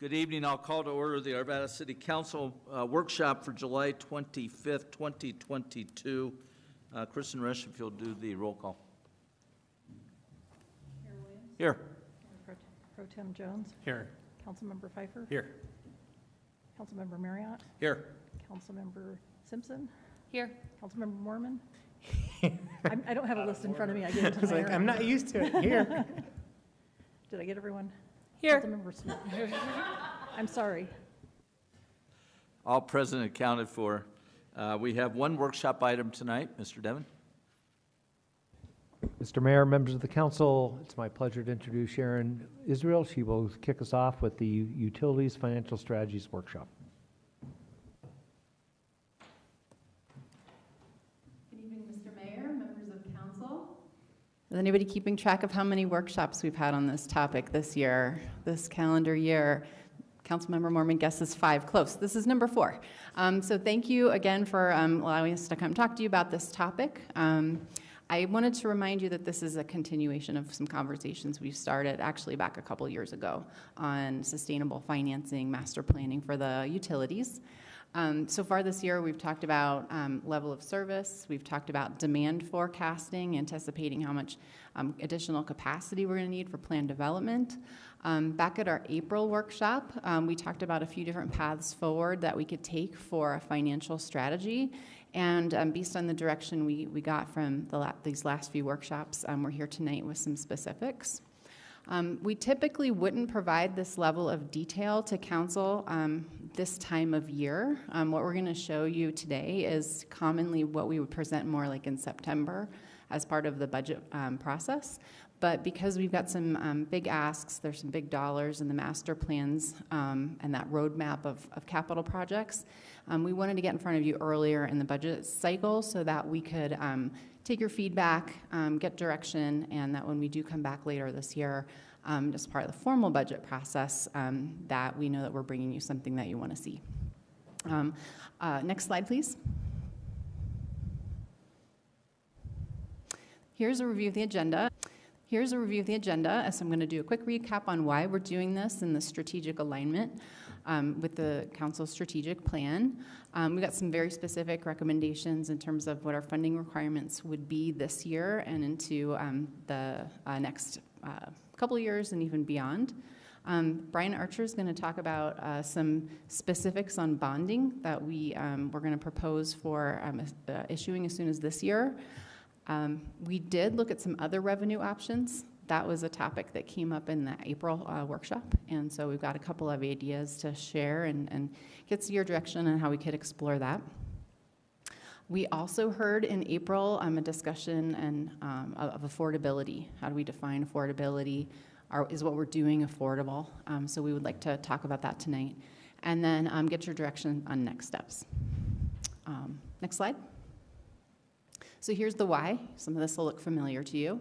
Good evening. I'll call to order the Arvada City Council workshop for July 25th, 2022. Kristen Resch, if you'll do the roll call. Mayor Williams? Here. Pro Tem Jones? Here. Councilmember Pfeiffer? Here. Councilmember Marriott? Here. Councilmember Simpson? Here. Councilmember Mormon? I don't have a list in front of me. I gave it to the mayor. I'm not used to it. Here. Did I get everyone? Here. Councilmember Smith? I'm sorry. All present and accounted for. We have one workshop item tonight. Mr. Devon. Mr. Mayor, members of the council, it's my pleasure to introduce Sharon Israel. She will kick us off with the Utilities Financial Strategies Workshop. Good evening, Mr. Mayor, members of council. Is anybody keeping track of how many workshops we've had on this topic this year, this calendar year? Councilmember Mormon guesses 5. Close. This is number 4. So thank you again for allowing us to come talk to you about this topic. I wanted to remind you that this is a continuation of some conversations we started actually back a couple years ago on sustainable financing, master planning for the utilities. So far this year, we've talked about level of service. We've talked about demand forecasting, anticipating how much additional capacity we're going to need for plan development. Back at our April workshop, we talked about a few different paths forward that we could take for a financial strategy. And based on the direction we got from these last few workshops, we're here tonight with some specifics. We typically wouldn't provide this level of detail to council this time of year. What we're going to show you today is commonly what we would present more like in September as part of the budget process. But because we've got some big asks, there's some big dollars in the master plans and that roadmap of capital projects, we wanted to get in front of you earlier in the budget cycle so that we could take your feedback, get direction, and that when we do come back later this year, as part of the formal budget process, that we know that we're bringing you something that you want to see. Next slide, please. Here's a review of the agenda. So I'm going to do a quick recap on why we're doing this and the strategic alignment with the council's strategic plan. We've got some very specific recommendations in terms of what our funding requirements would be this year and into the next couple of years and even beyond. Brian Archer is going to talk about some specifics on bonding that we're going to propose for issuing as soon as this year. We did look at some other revenue options. That was a topic that came up in the April workshop, and so we've got a couple of ideas to share and get your direction on how we could explore that. We also heard in April a discussion of affordability. How do we define affordability? Is what we're doing affordable? So we would like to talk about that tonight, and then get your direction on next steps. Next slide. So here's the why. Some of this will look familiar to you.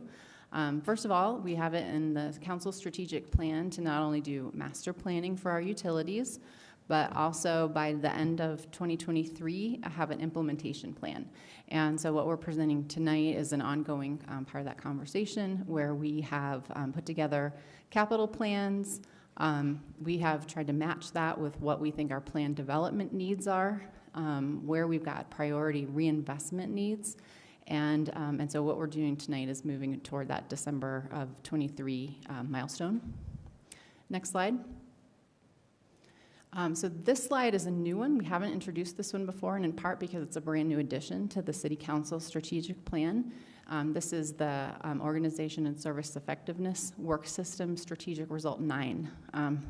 First of all, we have it in the council strategic plan to not only do master planning for our utilities, but also by the end of 2023, have an implementation plan. And so what we're presenting tonight is an ongoing part of that conversation where we have put together capital plans. We have tried to match that with what we think our plan development needs are, where we've got priority reinvestment needs. And so what we're doing tonight is moving toward that December of 23 milestone. Next slide. So this slide is a new one. We haven't introduced this one before, and in part because it's a brand new addition to the City Council strategic plan. This is the Organization and Service Effectiveness Work System Strategic Result 9.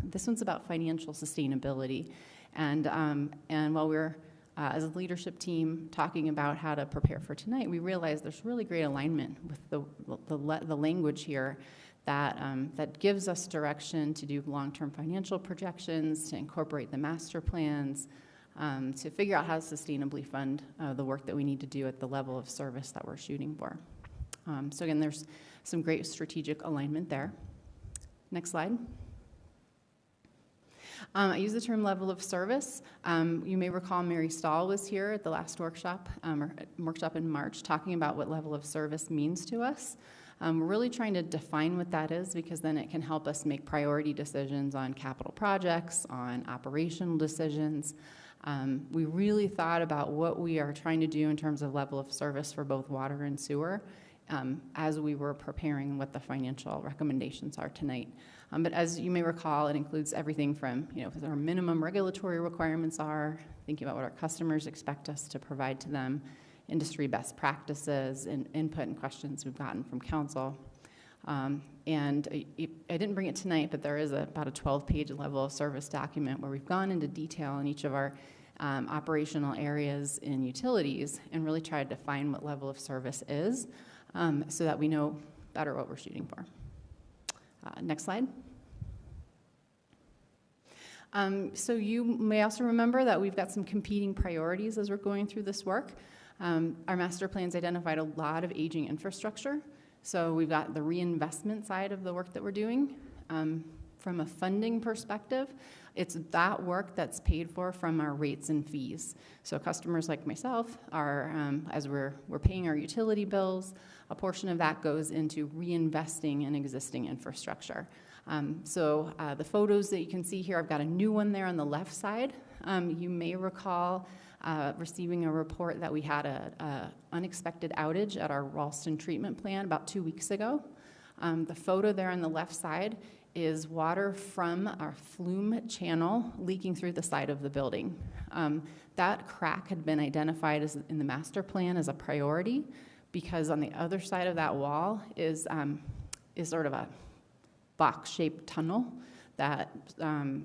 This one's about financial sustainability. And while we're as a leadership team talking about how to prepare for tonight, we realize there's really great alignment with the language here that gives us direction to do long-term financial projections, to incorporate the master plans, to figure out how to sustainably fund the work that we need to do at the level of service that we're shooting for. So again, there's some great strategic alignment there. Next slide. I use the term level of service. You may recall Mary Stahl was here at the last workshop, or workshop in March, talking about what level of service means to us. We're really trying to define what that is because then it can help us make priority decisions on capital projects, on operational decisions. We really thought about what we are trying to do in terms of level of service for both water and sewer as we were preparing what the financial recommendations are tonight. But as you may recall, it includes everything from, what our minimum regulatory requirements are, thinking about what our customers expect us to provide to them, industry best practices, and input and questions we've gotten from council. And I didn't bring it tonight, but there is about a 12-page level of service document where we've gone into detail in each of our operational areas in utilities and really tried to define what level of service is so that we know better what we're shooting for. Next slide. So you may also remember that we've got some competing priorities as we're going through this work. Our master plan's identified a lot of aging infrastructure. So we've got the reinvestment side of the work that we're doing. From a funding perspective, it's that work that's paid for from our rates and fees. So customers like myself are, as we're paying our utility bills, a portion of that goes into reinvesting in existing infrastructure. So the photos that you can see here, I've got a new one there on the left side. You may recall receiving a report that we had an unexpected outage at our Ralston treatment plant about 2 weeks ago. The photo there on the left side is water from our flume channel leaking through the side of the building. That crack had been identified in the master plan as a priority because on the other side of that wall is sort of a box-shaped tunnel that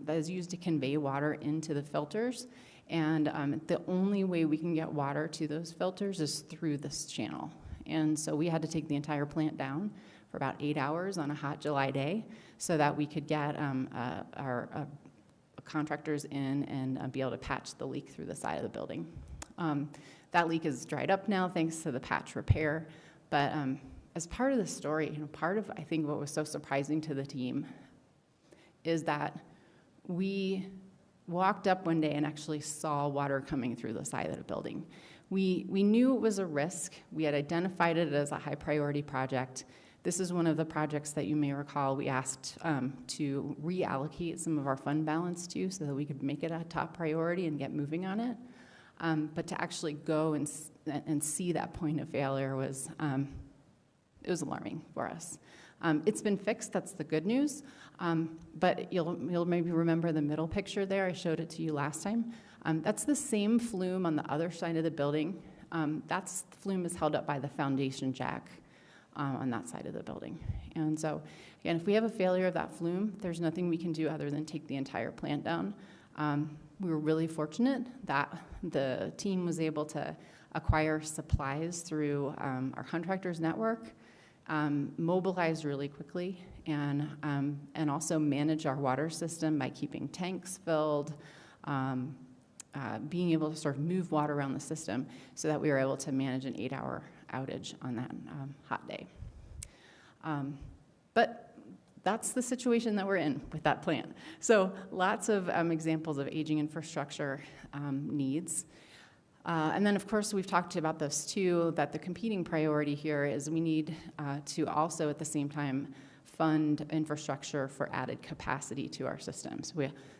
is used to convey water into the filters. And the only way we can get water to those filters is through this channel. And so we had to take the entire plant down for about 8 hours on a hot July day so that we could get our contractors in and be able to patch the leak through the side of the building. That leak is dried up now thanks to the patch repair. But as part of the story, part of, I think, what was so surprising to the team is that we walked up one day and actually saw water coming through the side of the building. We knew it was a risk. We had identified it as a high priority project. This is one of the projects that you may recall we asked to reallocate some of our fund balance to so that we could make it a top priority and get moving on it. But to actually go and see that point of failure was, it was alarming for us. It's been fixed, that's the good news. But you'll maybe remember the middle picture there. I showed it to you last time. That's the same flume on the other side of the building. The flume is held up by the foundation jack on that side of the building. And so, again, if we have a failure of that flume, there's nothing we can do other than take the entire plant down. We were really fortunate that the team was able to acquire supplies through our contractors network, mobilize really quickly, and also manage our water system by keeping tanks filled, being able to sort of move water around the system so that we were able to manage an 8-hour outage on that hot day. But that's the situation that we're in with that plant. So lots of examples of aging infrastructure needs. And then, of course, we've talked about this too, that the competing priority here is we need to also at the same time fund infrastructure for added capacity to our systems.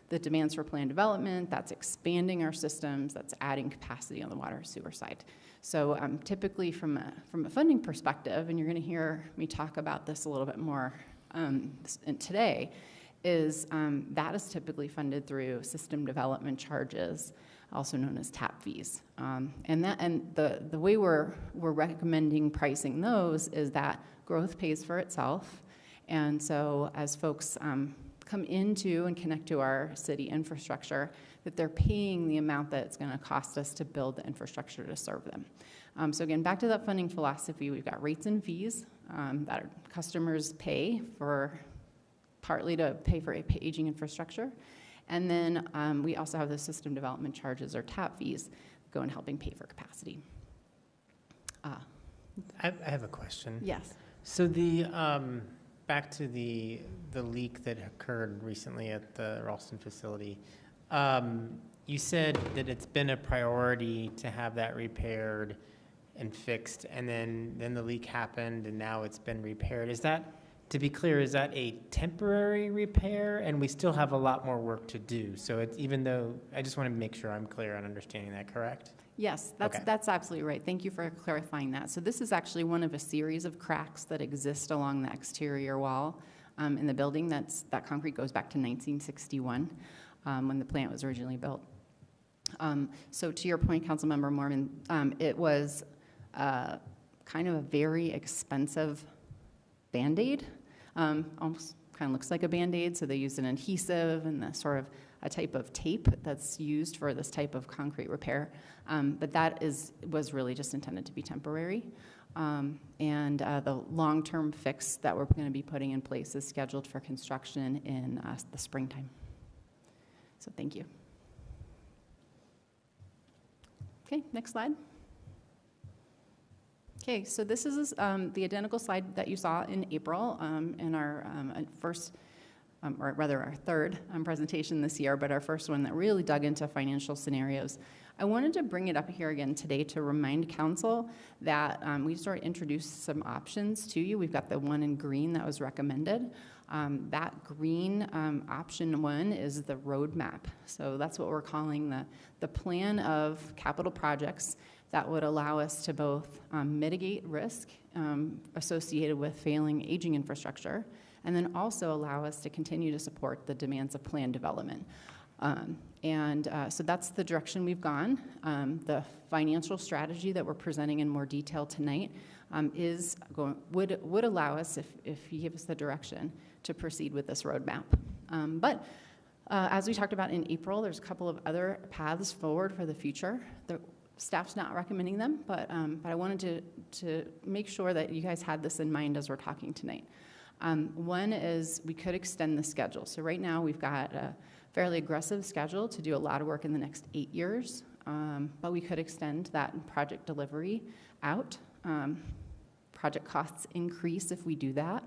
The demands for plan development, that's expanding our systems, that's adding capacity on the water sewer side. So typically from a funding perspective, and you're going to hear me talk about this a little bit more today, is that is typically funded through system development charges, also known as TAP fees. And the way we're recommending pricing those is that growth pays for itself. And so as folks come into and connect to our city infrastructure, that they're paying the amount that it's going to cost us to build the infrastructure to serve them. So again, back to that funding philosophy, we've got rates and fees that our customers pay for, partly to pay for aging infrastructure. And then we also have the system development charges, or TAP fees, go in helping pay for capacity. I have a question. Yes. So back to the leak that occurred recently at the Ralston facility, you said that it's been a priority to have that repaired, and fixed, and then the leak happened, and now it's been repaired. Is that, to be clear, is that a temporary repair, and we still have a lot more work to do? So it's, even though, I just want to make sure I'm clear on understanding that, correct? Yes, Okay. that's absolutely right. Thank you for clarifying that. So this is actually one of a series of cracks that exist along the exterior wall in the building. That concrete goes back to 1961 when the plant was originally built. So to your point, Councilmember Mormon, it was kind of a very expensive Band-Aid. Almost kind of looks like a Band-Aid, so they used an adhesive and a sort of a type of tape that's used for this type of concrete repair. But that was really just intended to be temporary. And the long-term fix that we're going to be putting in place is scheduled for construction in the springtime. So thank you. Okay, next slide. Okay, so this is the identical slide that you saw in April in our first, or rather our third presentation this year, but our first one that really dug into financial scenarios. I wanted to bring it up here again today to remind council that we sort of introduced some options to you. We've got the one in green that was recommended. That green option one is the roadmap. So that's what we're calling the plan of capital projects that would allow us to both mitigate risk associated with failing aging infrastructure, and then also allow us to continue to support the demands of planned development. So that's the direction we've gone. The financial strategy that we're presenting in more detail tonight would allow us, if you give us the direction, to proceed with this roadmap. But as we talked about in April, there's a couple of other paths forward for the future. The staff's not recommending them, but I wanted to make sure that you guys had this in mind as we're talking tonight. One is we could extend the schedule. So right now we've got a fairly aggressive schedule to do a lot of work in the next 8 years, but we could extend that project delivery out. Project costs increase if we do that.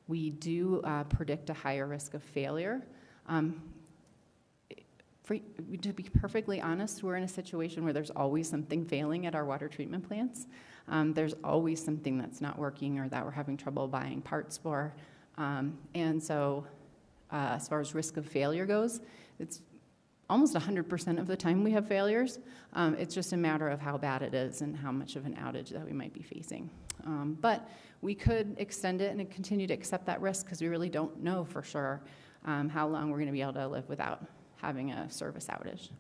We do predict a higher risk of failure. To be perfectly honest, we're in a situation where there's always something failing at our water treatment plants. There's always something that's not working or that we're having trouble buying parts for. And so as far as risk of failure goes, it's almost 100% of the time we have failures. It's just a matter of how bad it is and how much of an outage that we might be facing. But we could extend it and continue to accept that risk because we really don't know for sure how long we're going to be able to live without having a service outage.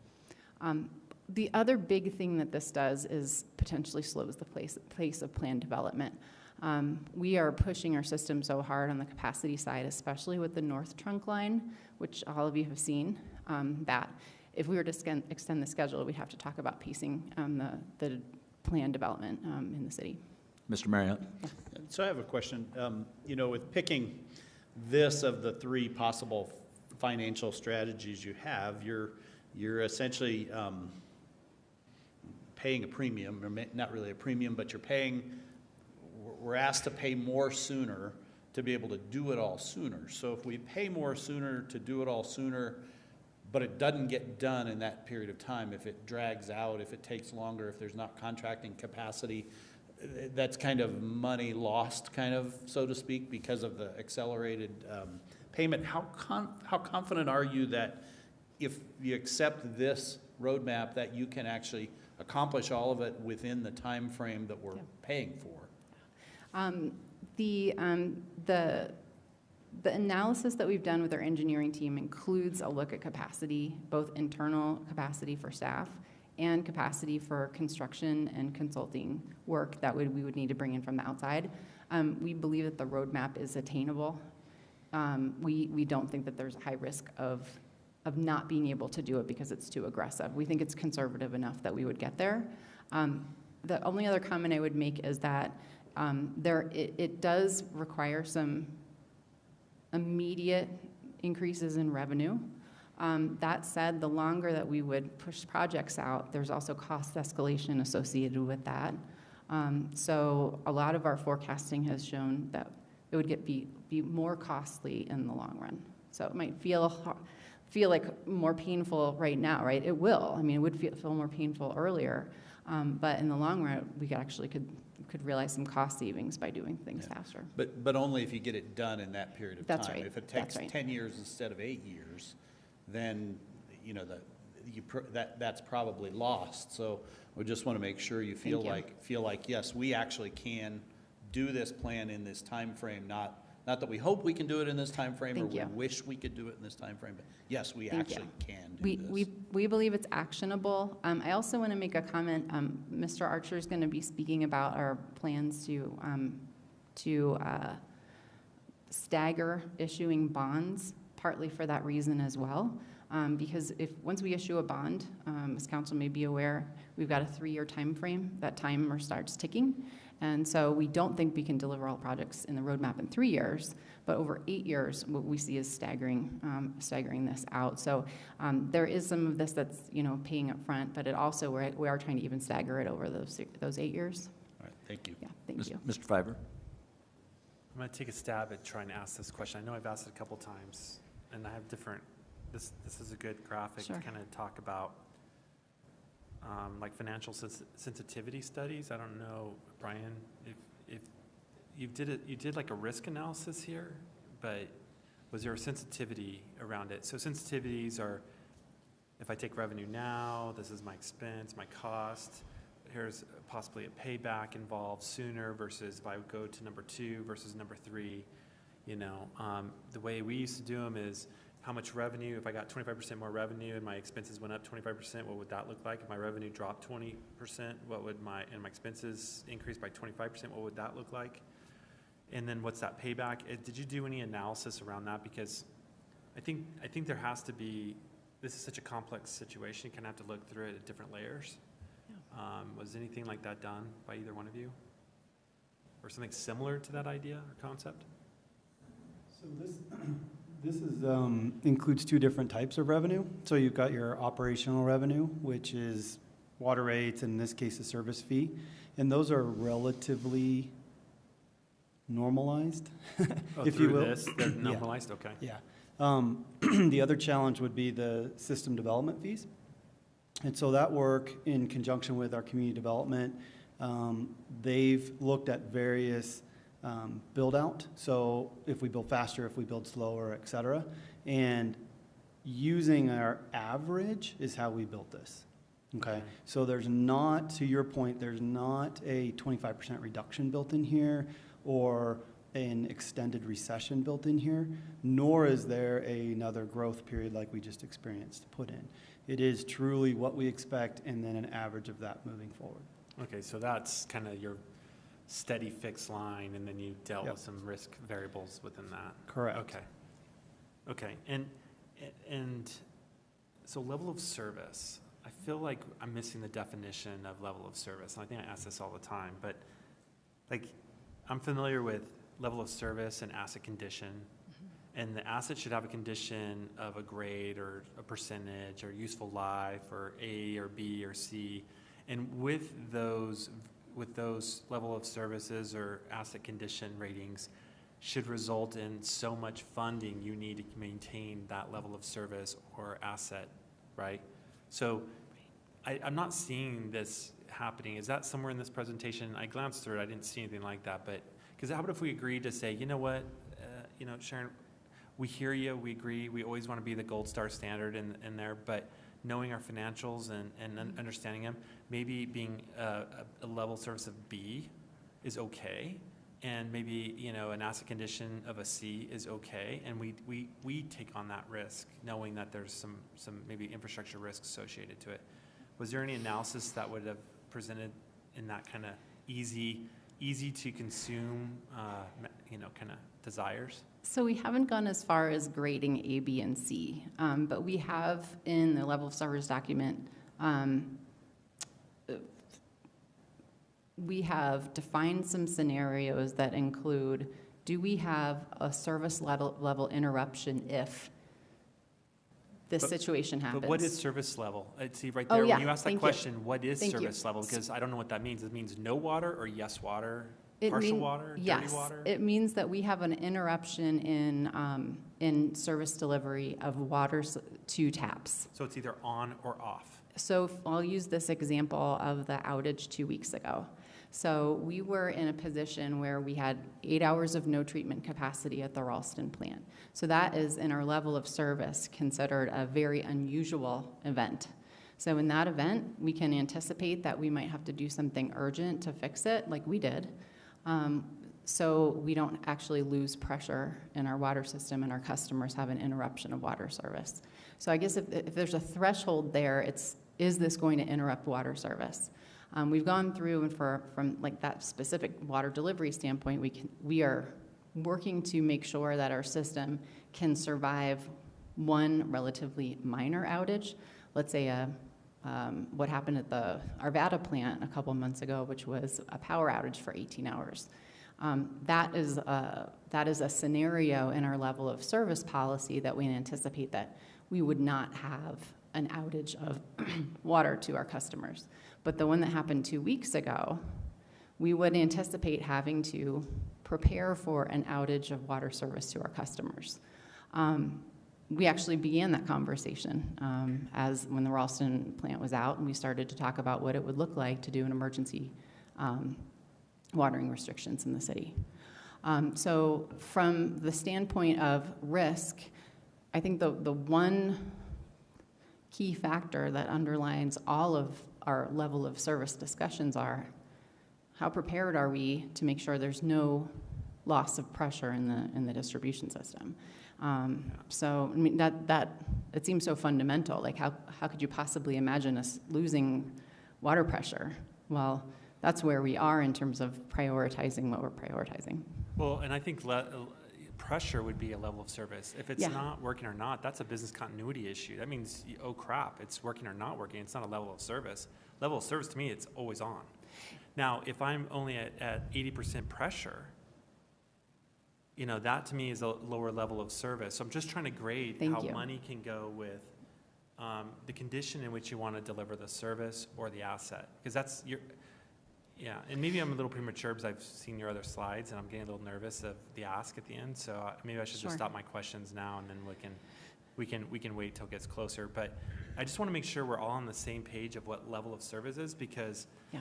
The other big thing that this does is potentially slows the pace of planned development. We are pushing our system so hard on the capacity side, especially with the North Trunk line, which all of you have seen, that if we were to extend the schedule, we'd have to talk about pacing the planned development in the city. Mr. Marriott? So I have a question. With picking this of the three possible financial strategies you have, you're essentially paying a premium, or not really a premium, but we're asked to pay more sooner to be able to do it all sooner. So if we pay more sooner to do it all sooner, but it doesn't get done in that period of time, if it drags out, if it takes longer, if there's not contracting capacity, that's kind of money lost, kind of, so to speak, because of the accelerated payment. How confident are you that if you accept this roadmap that you can actually accomplish all of it within the time frame that we're paying for? The analysis that we've done with our engineering team includes a look at capacity, both internal capacity for staff and capacity for construction and consulting work that we would need to bring in from the outside. We believe that the roadmap is attainable. We don't think that there's a high risk of not being able to do it because it's too aggressive. We think it's conservative enough that we would get there. The only other comment I would make is that it does require some immediate increases in revenue. That said, the longer that we would push projects out, there's also cost escalation associated with that. So a lot of our forecasting has shown that it would be more costly in the long run. So it might feel like more painful right now, right? It will. I mean, it would feel more painful earlier. But in the long run, we actually could realize some cost savings by doing things faster. But only if you get it done in that period of time. That's right. If it That's takes right. 10 years instead of 8 years, then, you know, that's probably lost. So we just want to make sure you feel like, yes, we actually can do this plan in this time frame, not that we hope we can do it in this time frame, or we wish we could do it in this time frame, but yes, we actually can do this. We believe it's actionable. I also want to make a comment. Mr. Archer is going to be speaking about our plans to stagger issuing bonds, partly for that reason as well. Because once we issue a bond, as council may be aware, we've got a 3-year time frame. That timer starts ticking. And so we don't think we can deliver all projects in the roadmap in 3 years, but over 8 years, what we see is staggering this out. So there is some of this that's, you know, paying up front, but it also, we are trying to even stagger it over those 8 years. All right, thank you. Yeah, thank you. Mr. Fiver? I'm going to take a stab at trying to ask this question. I know I've asked it a couple times, and I have different, this is a good graphic to kind of talk about like financial sensitivity studies. I don't know, Brian, if you did like a risk analysis here, but was there a sensitivity around it? So sensitivities are, if I take revenue now, this is my expense, my cost, here's possibly a payback involved sooner versus if I would go to number 2 versus number 3. You know, the way we used to do them is how much revenue, if I got 25% more revenue and my expenses went up 25%, what would that look like? If my revenue dropped 20%, what would my expenses increase by 25%, what would that look like? And then what's that payback? Did you do any analysis around that? Because I think there has to be, this is such a complex situation, you kind of have to look through it at different layers. Yeah. Was anything like that done by either one of you? Or something similar to that idea or concept? So this includes 2 different types of revenue. So you've got your operational revenue, which is water rates, and in this case, a service fee. And those are relatively normalized, if you will. They're normalized, okay. Yeah. The other challenge would be the system development fees. And so that work in conjunction with our community development, they've looked at various build out. So if we build faster, if we build slower, et cetera. And using our average is how we built this. Okay. So there's not, to your point, there's not a 25% reduction built in here or an extended recession built in here, nor is there another growth period like we just experienced put in. It is truly what we expect and then an average of that moving forward. Okay, so that's kind of your steady fixed line, and then you dealt with some risk variables within that. Correct. Okay, and so level of service, I feel like I'm missing the definition of level of service, and I think I ask this all the time, but like I'm familiar with level of service and asset condition, and the asset should have a condition of a grade or a percentage or useful life or A or B or C, and with those level of services or asset condition ratings should result in so much funding you need to maintain that level of service or asset, right? So I'm not seeing this happening. Is that somewhere in this presentation? I glanced through it, I didn't see anything like that, but because how about if we agreed to say, you know what, Sharon, we hear you, we agree, we always want to be the gold star standard in there, but knowing our financials and understanding them, maybe being a level service of B is okay, and maybe an asset condition of a C is okay, and we take on that risk, knowing that there's some maybe infrastructure risk associated to it. Was there any analysis that would have presented in that kind of easy to consume, kind of desires? So we haven't gone as far as grading A, B, and C, but we have in the level of service document, we have defined some scenarios that include, do we have a service level interruption if this situation happens? But what is service level? See, right there, when you ask that question, what is Thank you. service level? Because I don't know what that means. It means no water or yes water? Partial water, dirty water? Yes, it means that we have an interruption in service delivery of water to taps. So it's either on or off? So I'll use this example of the outage 2 weeks ago. So we were in a position where we had 8 hours of no treatment capacity at the Ralston plant. So that is, in our level of service, considered a very unusual event. So in that event, we can anticipate that we might have to do something urgent to fix it, like we did, so we don't actually lose pressure in our water system and our customers have an interruption of water service. So I guess if there's a threshold there, is this going to interrupt water service? We've gone through, and from like that specific water delivery standpoint, we are working to make sure that our system can survive one relatively minor outage. Let's say what happened at the Arvada plant a couple months ago, which was a power outage for 18 hours. That is a scenario in our level of service policy that we anticipate that we would not have an outage of water to our customers. But the one that happened 2 weeks ago, we would anticipate having to prepare for an outage of water service to our customers. We actually began that conversation as when the Ralston plant was out, and we started to talk about what it would look like to do an emergency watering restrictions in the city. So from the standpoint of risk, I think the one key factor that underlines all of our level of service discussions are how prepared are we to make sure there's no loss of pressure in the distribution system. So I mean that it seems so fundamental. Like how could you possibly imagine us losing water pressure? Well, that's where we are in terms of prioritizing what we're prioritizing. Well, and I think pressure would be a level of service. If it's Yeah. not working or not, that's a business continuity issue. That means, oh crap, it's working or not working. It's not a level of service. Level of service to me, it's always on. Now, if I'm only at 80% pressure, that to me is a lower level of service. So I'm just trying to grade Thank how you. money can go with the condition in which you want to deliver the service or the asset. Because that's yeah, and maybe I'm a little premature because I've seen your other slides and I'm getting a little nervous of the ask at the end. So maybe I should Sure. just stop my questions now and then we can wait till it gets closer. But I just want to make sure we're all on the same page of what level of service is, because Yeah.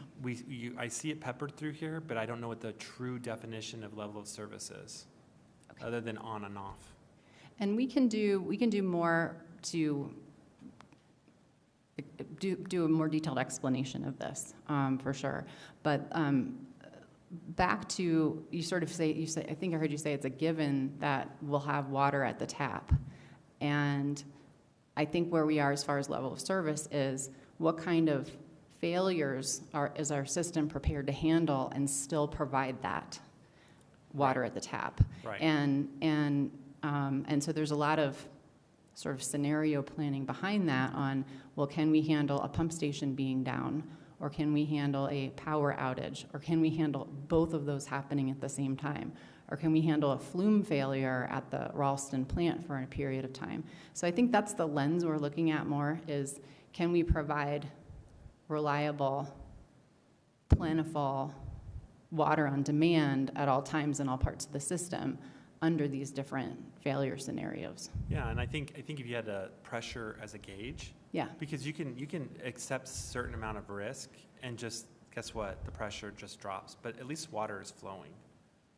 I see it peppered through here, but I don't know what the true definition of level of service is, Okay. other than on and off. And we can do more to do a more detailed explanation of this, for sure. But back to, you say, I think I heard you say it's a given that we'll have water at the tap. And I think where we are as far as level of service is what kind of failures is our system prepared to handle and still provide that water at the tap. Right. And so there's a lot of sort of scenario planning behind that on, well, can we handle a pump station being down, or can we handle a power outage, or can we handle both of those happening at the same time, or can we handle a flume failure at the Ralston plant for a period of time? So I think that's the lens we're looking at more, is can we provide reliable, plentiful water on demand at all times in all parts of the system under these different failure scenarios. Yeah, and I think if you had a pressure as a gauge, Yeah. because you can accept certain amount of risk and just guess what, the pressure just drops, but at least water is flowing.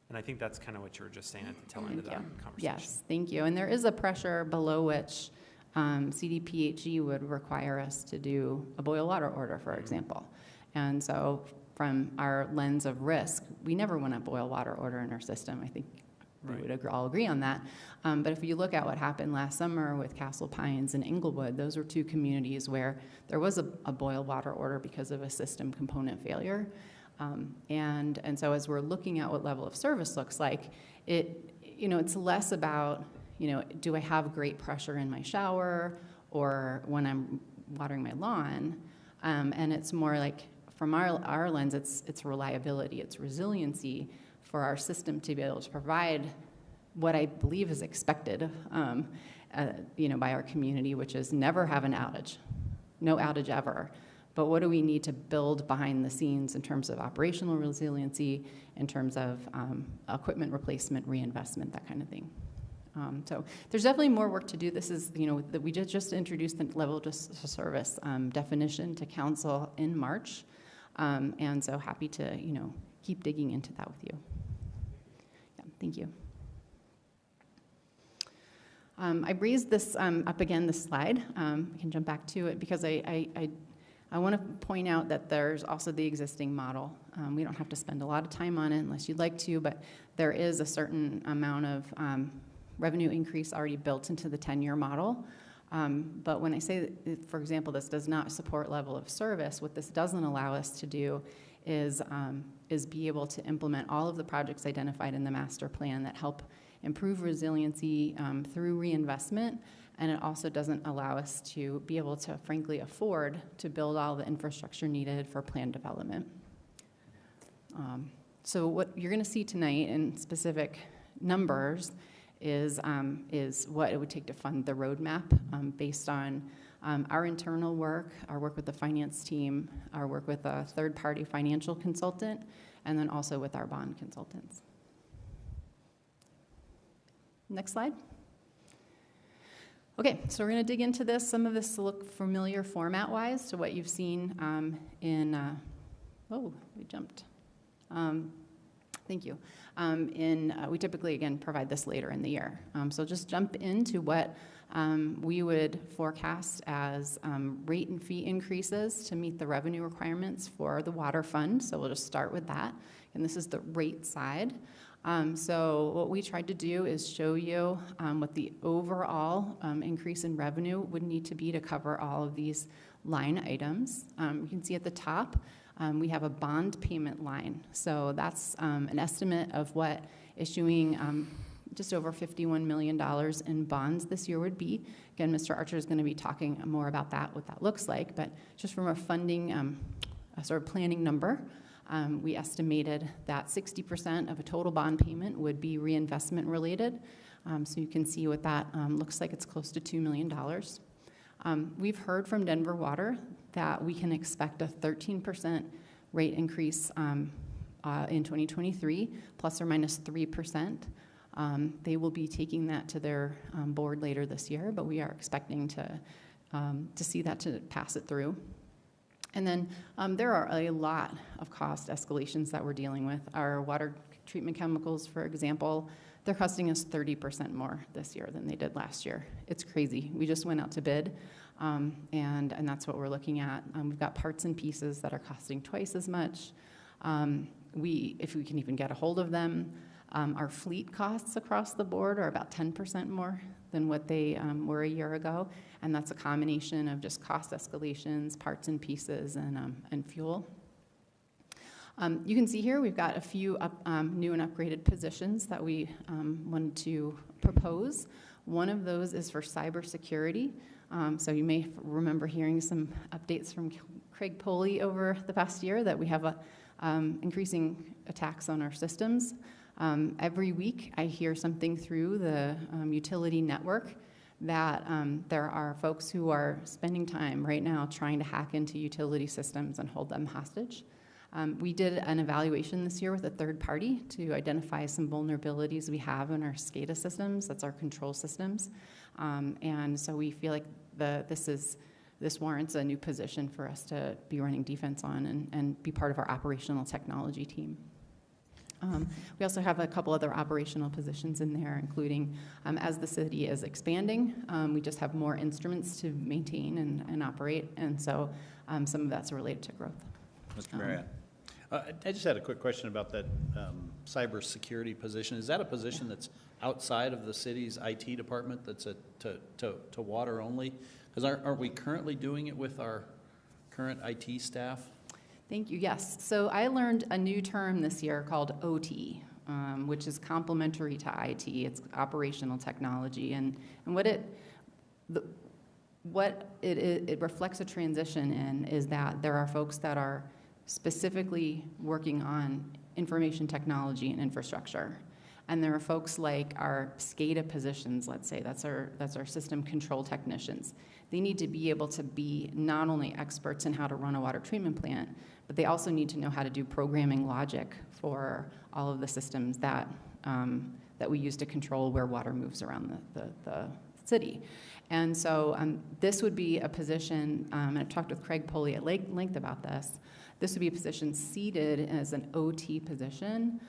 And I think that's kind of what you were just saying at the tail end of that conversation. Yes, thank you. And there is a pressure below which CDPHE would require us to do a boil water order, for example. And so from our lens of risk, we never want a boil water order in our system. I think we would all agree on that. But if you look at what happened last summer with Castle Pines and Inglewood, those were two communities where there was a boil water order because of a system component failure. And so as we're looking at what level of service looks like, it's less about, do I have great pressure in my shower or when I'm watering my lawn? And it's more like, from our lens, it's reliability, it's resiliency for our system to be able to provide what I believe is expected, by our community, which is never have an outage, no outage ever. But what do we need to build behind the scenes in terms of operational resiliency, in terms of equipment replacement, reinvestment, that kind of thing. So there's definitely more work to do. This is, we just introduced the level of service definition to council in March. And so happy to, keep digging into that with you. Yeah, thank you. I raised this up again, this slide. We can jump back to it because I want to point out that there's also the existing model. We don't have to spend a lot of time on it unless you'd like to, but there is a certain amount of revenue increase already built into the 10-year model. But when I say, that, for example, this does not support level of service, what this doesn't allow us to do is be able to implement all of the projects identified in the master plan that help improve resiliency through reinvestment. And it also doesn't allow us to be able to, frankly, afford to build all the infrastructure needed for planned development. So what you're going to see tonight in specific numbers is what it would take to fund the roadmap based on our internal work, our work with the finance team, our work with a third-party financial consultant, and then also with our bond consultants. Next slide. Okay, so we're going to dig into this. Some of this will look familiar format-wise to what you've seen we jumped. Thank you. We typically, again, provide this later in the year. So just jump into what we would forecast as rate and fee increases to meet the revenue requirements for the water fund. So we'll just start with that. And this is the rate side. So what we tried to do is show you what the overall increase in revenue would need to be to cover all of these line items. You can see at the top, we have a bond payment line. So that's an estimate of what issuing just over $51 million in bonds this year would be. Again, Mr. Archer is going to be talking more about that, what that looks like. But just from a funding, a sort of planning number, we estimated that 60% of a total bond payment would be reinvestment related. So you can see what that looks like. It's close to $2 million. We've heard from Denver Water that we can expect a 13% rate increase in 2023, plus or minus 3%. They will be taking that to their board later this year, but we are expecting to see that to pass it through. And then there are a lot of cost escalations that we're dealing with. Our water treatment chemicals, for example, they're costing us 30% more this year than they did last year. It's crazy. We just went out to bid, and that's what we're looking at. We've got parts and pieces that are costing twice as much. If we can even get a hold of them, our fleet costs across the board are about 10% more than what they were a year ago, and that's a combination of just cost escalations, parts and pieces, and fuel. You can see here we've got a few new and upgraded positions that we wanted to propose. One of those is for cybersecurity. So you may remember hearing some updates from Craig Poley over the past year that we have increasing attacks on our systems. Every week I hear something through the utility network that there are folks who are spending time right now trying to hack into utility systems and hold them hostage. We did an evaluation this year with a third party to identify some vulnerabilities we have in our SCADA systems, that's our control systems. And so we feel like this warrants a new position for us to be running defense on and be part of our operational technology team. We also have a couple other operational positions in there, including as the city is expanding, we just have more instruments to maintain and operate, and so some of that's related to growth. Mr. Marriott, I just had a quick question about that cybersecurity position. Is that a position that's outside of the city's IT department that's to water only? Because aren't we currently doing it with our current IT staff? Thank you, yes. So I learned a new term this year called OT, which is complementary to IT. It's operational technology. And what it reflects a transition in is that there are folks that are specifically working on information technology and infrastructure. And there are folks like our SCADA positions, let's say, that's our system control technicians. They need to be able to be not only experts in how to run a water treatment plant, but they also need to know how to do programming logic for all of the systems that that we use to control where water moves around the city. And so this would be a position, and I've talked with Craig Poley at length about this, this would be a position seated as an OT position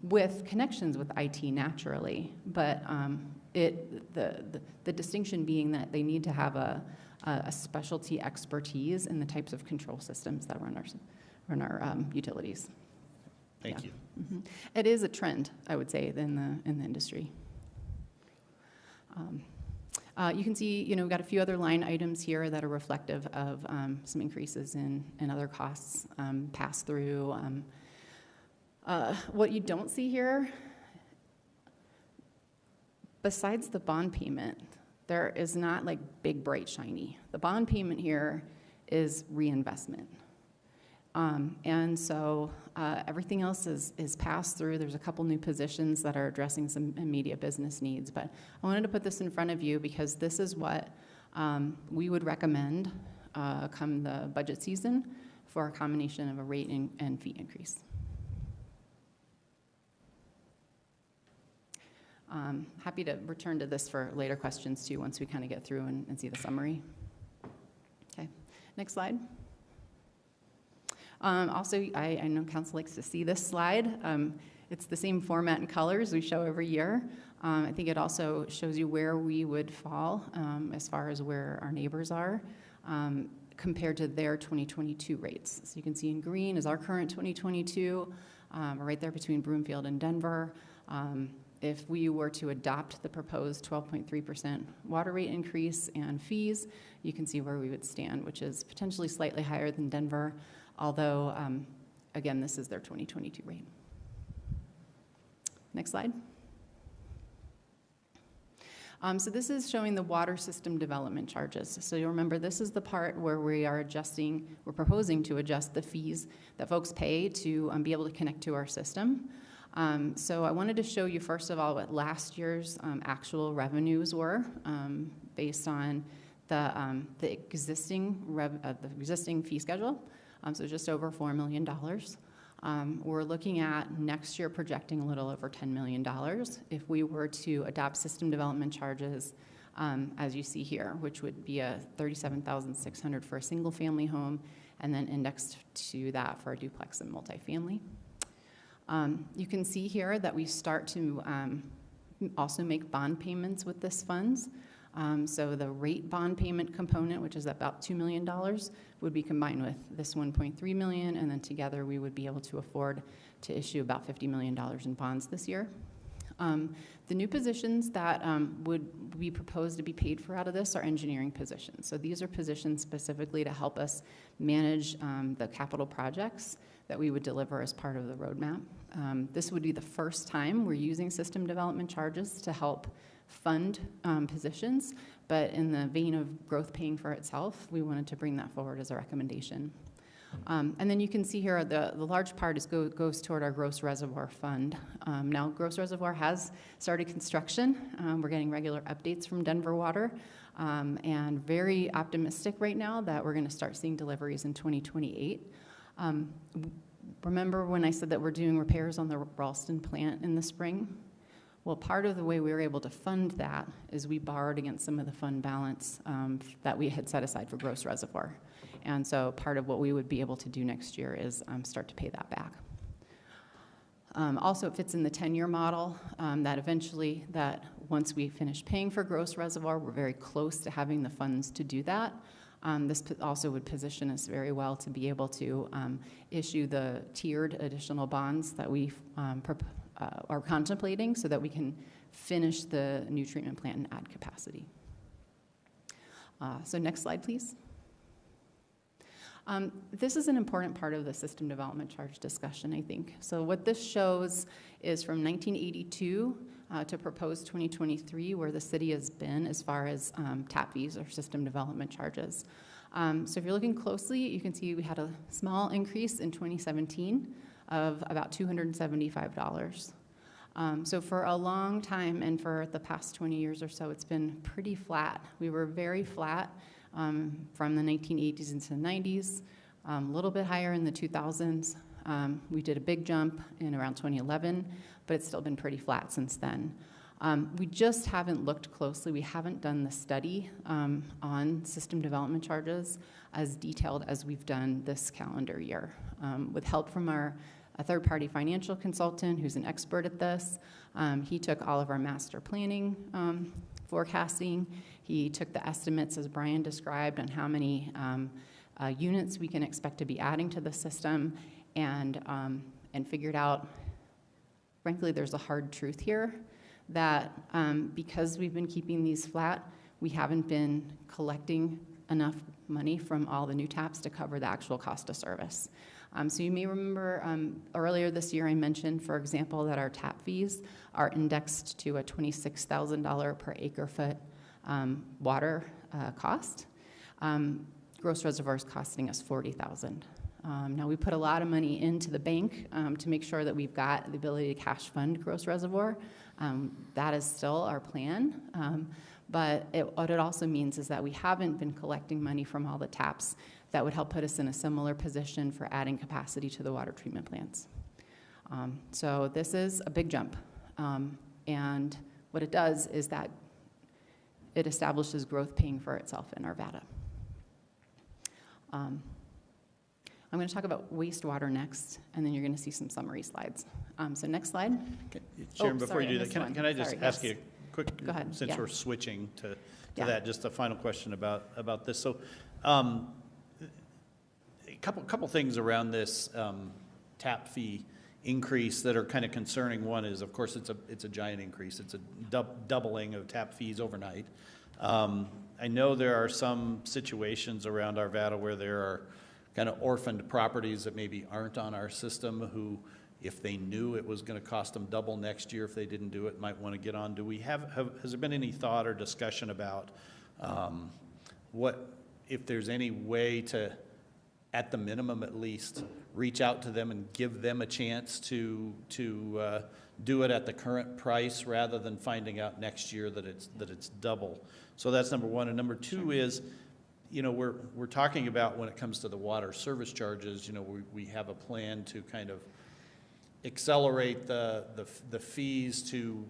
with connections with IT naturally, but the distinction being that they need to have a specialty expertise in the types of control systems that run our utilities. Thank you. Mm-hmm. It is a trend, I would say, in the industry. You can see, we've got a few other line items here that are reflective of some increases in other costs, pass through. What you don't see here, besides the bond payment, there is not like big, bright, shiny. The bond payment here is reinvestment. And so everything else is passed through. There's a couple new positions that are addressing some immediate business needs. But I wanted to put this in front of you because this is what we would recommend come the budget season for a combination of a rate and fee increase. Happy to return to this for later questions too once we kind of get through and see the summary. Okay, next slide. Also, I know council likes to see this slide. It's the same format and colors we show every year. I think it also shows you where we would fall as far as where our neighbors are compared to their 2022 rates. So you can see in green is our current 2022, right there between Broomfield and Denver. If we were to adopt the proposed 12.3% water rate increase and fees, you can see where we would stand, which is potentially slightly higher than Denver, although, again, this is their 2022 rate. Next slide. So this is showing the water system development charges. So you'll remember this is the part where we're proposing to adjust the fees that folks pay to be able to connect to our system. So I wanted to show you, first of all, what last year's actual revenues were based on the existing fee schedule. So just over $4 million. We're looking at next year projecting a little over $10 million if we were to adopt system development charges, as you see here, which would be a $37,600 for a single family home, and then indexed to that for a duplex and multifamily. You can see here that we start to also make bond payments with this funds. So the rate bond payment component, which is about $2 million, would be combined with this $1.3 million, and then together we would be able to afford to issue about $50 million in bonds this year. The new positions that would be proposed to be paid for out of this are engineering positions. So these are positions specifically to help us manage the capital projects that we would deliver as part of the roadmap. This would be the first time we're using system development charges to help fund positions, but in the vein of growth paying for itself, we wanted to bring that forward as a recommendation. And then you can see here the large part goes toward our Gross Reservoir Fund. Now, Gross Reservoir has started construction. We're getting regular updates from Denver Water, and very optimistic right now that we're going to start seeing deliveries in 2028. Remember when I said that we're doing repairs on the Ralston plant in the spring? Well, part of the way we were able to fund that is we borrowed against some of the fund balance that we had set aside for Gross Reservoir. And so part of what we would be able to do next year is start to pay that back. Also, it fits in the 10-year model that eventually, that once we finish paying for Gross Reservoir, we're very close to having the funds to do that. This also would position us very well to be able to issue the tiered additional bonds that we are contemplating so that we can finish the new treatment plant and add capacity. So next slide, please. This is an important part of the system development charge discussion, I think. So what this shows is from 1982 to proposed 2023, where the city has been as far as tap fees or system development charges. So if you're looking closely, you can see we had a small increase in 2017 of about $275. So for a long time, and for the past 20 years or so, it's been pretty flat. We were very flat from the 1980s into the 90s, a little bit higher in the 2000s, We did a big jump in around 2011, but it's still been pretty flat since then. We just haven't looked closely. We haven't done the study on system development charges as detailed as we've done this calendar year. With help from a third-party financial consultant who's an expert at this, he took all of our master planning forecasting. He took the estimates, as Brian described, on how many units we can expect to be adding to the system, and figured out, frankly, there's a hard truth here, that because we've been keeping these flat, we haven't been collecting enough money from all the new taps to cover the actual cost of service. So you may remember earlier this year I mentioned, for example, that our tap fees are indexed to a $26,000 per acre foot water cost. Gross Reservoir is costing us $40,000. Now we put a lot of money into the bank to make sure that we've got the ability to cash fund Gross Reservoir. That is still our plan. But what it also means is that we haven't been collecting money from all the taps that would help put us in a similar position for adding capacity to the water treatment plants. So this is a big jump. And what it does is that it establishes growth paying for itself in Arvada. I'm going to talk about wastewater next, and then you're going to see some summary slides. So next slide. Sharon, before sorry, you do I that, missed can one. I just Sorry, ask yes. you a quick, Go ahead, since yeah. we're switching to Yeah. that, just a final question about this. So a couple things around this tap fee increase that are kind of concerning. One is, of course, it's a giant increase. It's a doubling of tap fees overnight. I know there are some situations around Arvada where there are kind of orphaned properties that maybe aren't on our system who, if they knew it was going to cost them double next year if they didn't do it, might want to get on. Do we has there been any thought or discussion about what, if there's any way to, at the minimum at least, reach out to them and give them a chance to do it at the current price rather than finding out next year that it's double? So that's number one. And number two is, you know, we're talking about, when it comes to the water service charges, you know, we have a plan to kind of accelerate the fees to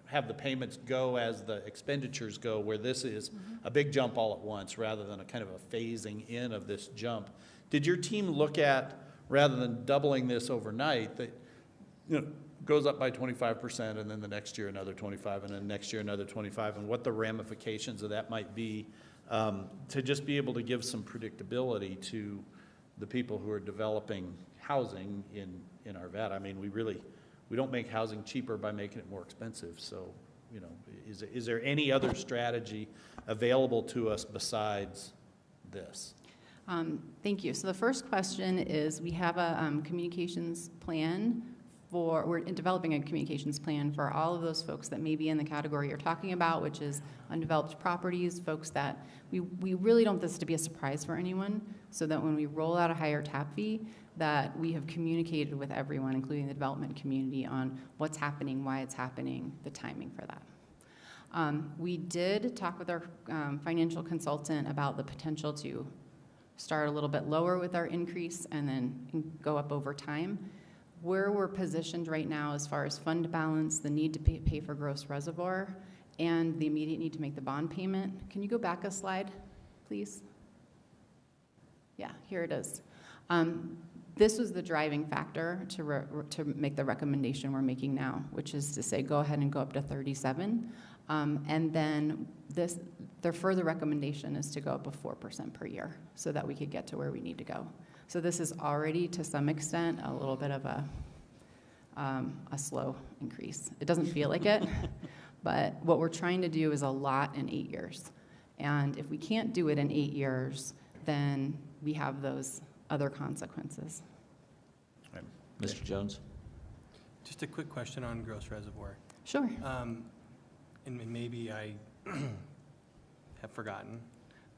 have the payments go as the expenditures go, where this is a big jump all at once rather than a kind of a phasing in of this jump. Did your team look at, rather than doubling this overnight, that, you know, goes up by 25% and then the next year another 25 and then next year another 25, and what the ramifications of that might be, to just be able to give some predictability to the people who are developing housing in Arvada? I mean, we don't make housing cheaper by making it more expensive. So, you know, is there any other strategy available to us besides this? Thank you. So the first question is, we have a communications plan we're developing a communications plan for all of those folks that may be in the category you're talking about, which is undeveloped properties, folks that we really don't want this to be a surprise for anyone, so that when we roll out a higher tap fee, that we have communicated with everyone, including the development community, on what's happening, why it's happening, the timing for that. We did talk with our financial consultant about the potential to start a little bit lower with our increase and then go up over time. Where we're positioned right now as far as fund balance, the need to pay for Gross Reservoir, and the immediate need to make the bond payment. Can you go back a slide, please? Yeah, here it is. This was the driving factor to make the recommendation we're making now, which is to say go ahead and go up to 37. And then their further recommendation is to go up 4% per year so that we could get to where we need to go. So this is already, to some extent, a little bit of a slow increase. It doesn't feel like it, but what we're trying to do is a lot in 8 years. And if we can't do it in 8 years, then we have those other consequences. Right. Mr. Jones? Just a quick question on Gross Reservoir. Sure. And maybe I have forgotten,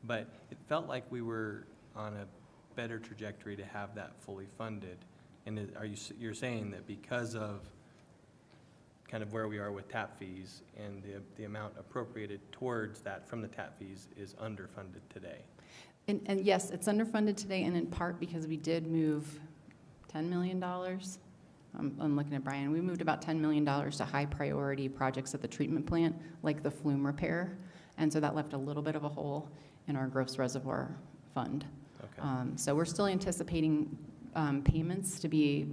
but it felt like we were on a better trajectory to have that fully funded. And you're saying that because of kind of where we are with tap fees and the amount appropriated towards that from the tap fees is underfunded today? And yes, it's underfunded today, and in part because we did move $10 million. I'm looking at Brian. We moved about $10 million to high priority projects at the treatment plant, like the flume repair. And so that left a little bit of a hole in our gross reservoir fund. Okay. So we're still anticipating payments to be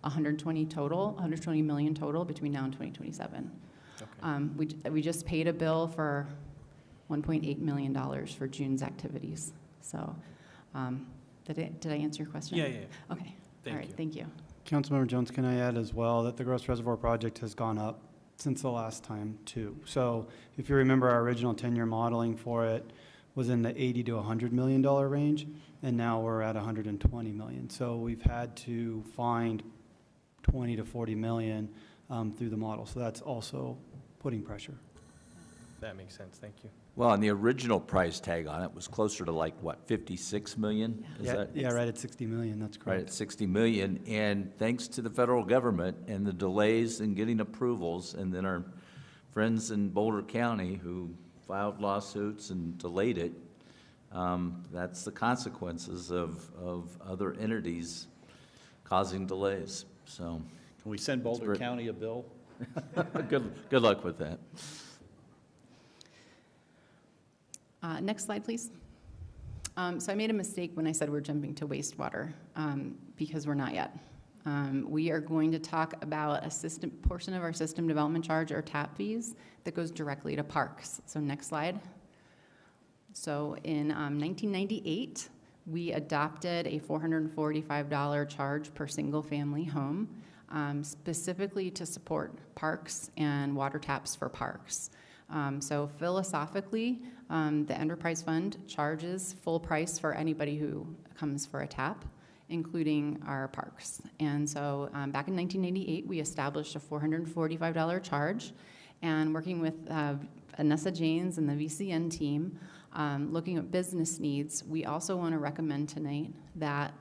120 million total between now and 2027. Okay. We just paid a bill for $1.8 million for June's activities. So did I answer your question? Yeah. Okay. Thank All right. you. Thank you. Councilmember Jones, can I add as well that the Gross Reservoir project has gone up since the last time too? So if you remember, our original 10-year modeling for it was in the $80 to $100 million range, and now we're at $120 million. So we've had to find 20 to 40 million through the model. So that's also putting pressure. That makes sense. Thank you. Well, and the original price tag on it was closer to like, what, 56 million? Is that Yeah, right at 60 million, that's right, correct. at 60 million? And thanks to the federal government and the delays in getting approvals, and then our friends in Boulder County who filed lawsuits and delayed it, that's the consequences of other entities causing delays. So Can we send Boulder great. County a bill? good luck with that. Next slide, please. So I made a mistake when I said we're jumping to wastewater, because we're not yet. We are going to talk about a portion of our system development charge, or TAP fees, that goes directly to parks. So next slide. So in 1998, we adopted a $445 charge per single-family home, specifically to support parks and water taps for parks. So philosophically, the enterprise fund charges full price for anybody who comes for a tap, including our parks. And so back in 1998, we established a $445 charge, and working with Anessa Janes and the VCN team, looking at business needs, we also want to recommend tonight that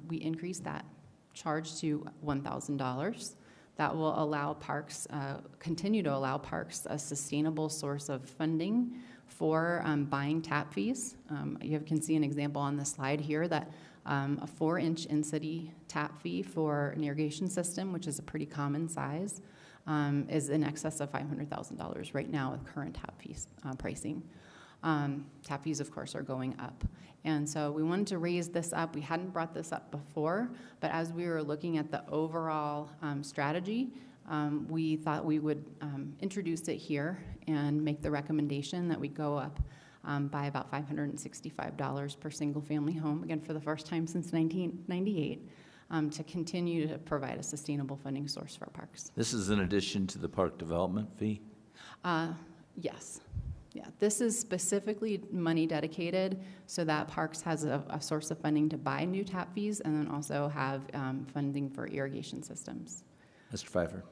we increase that charge to $1,000. That will allow parks, continue to allow parks a sustainable source of funding for buying tap fees. You can see an example on the slide here that a 4-inch in-city tap fee for an irrigation system, which is a pretty common size, is in excess of $500,000 right now with current tap fees pricing. Tap fees, of course, are going up. And so we wanted to raise this up. We hadn't brought this up before, but as we were looking at the overall strategy, we thought we would introduce it here and make the recommendation that we go up by about $565 per single-family home, again, for the first time since 1998, to continue to provide a sustainable funding source for parks. This is in addition to the park development fee? Yes. Yeah, this is specifically money dedicated so that parks has a source of funding to buy new tap fees, and then also have funding for irrigation systems. Mr. Pfeiffer?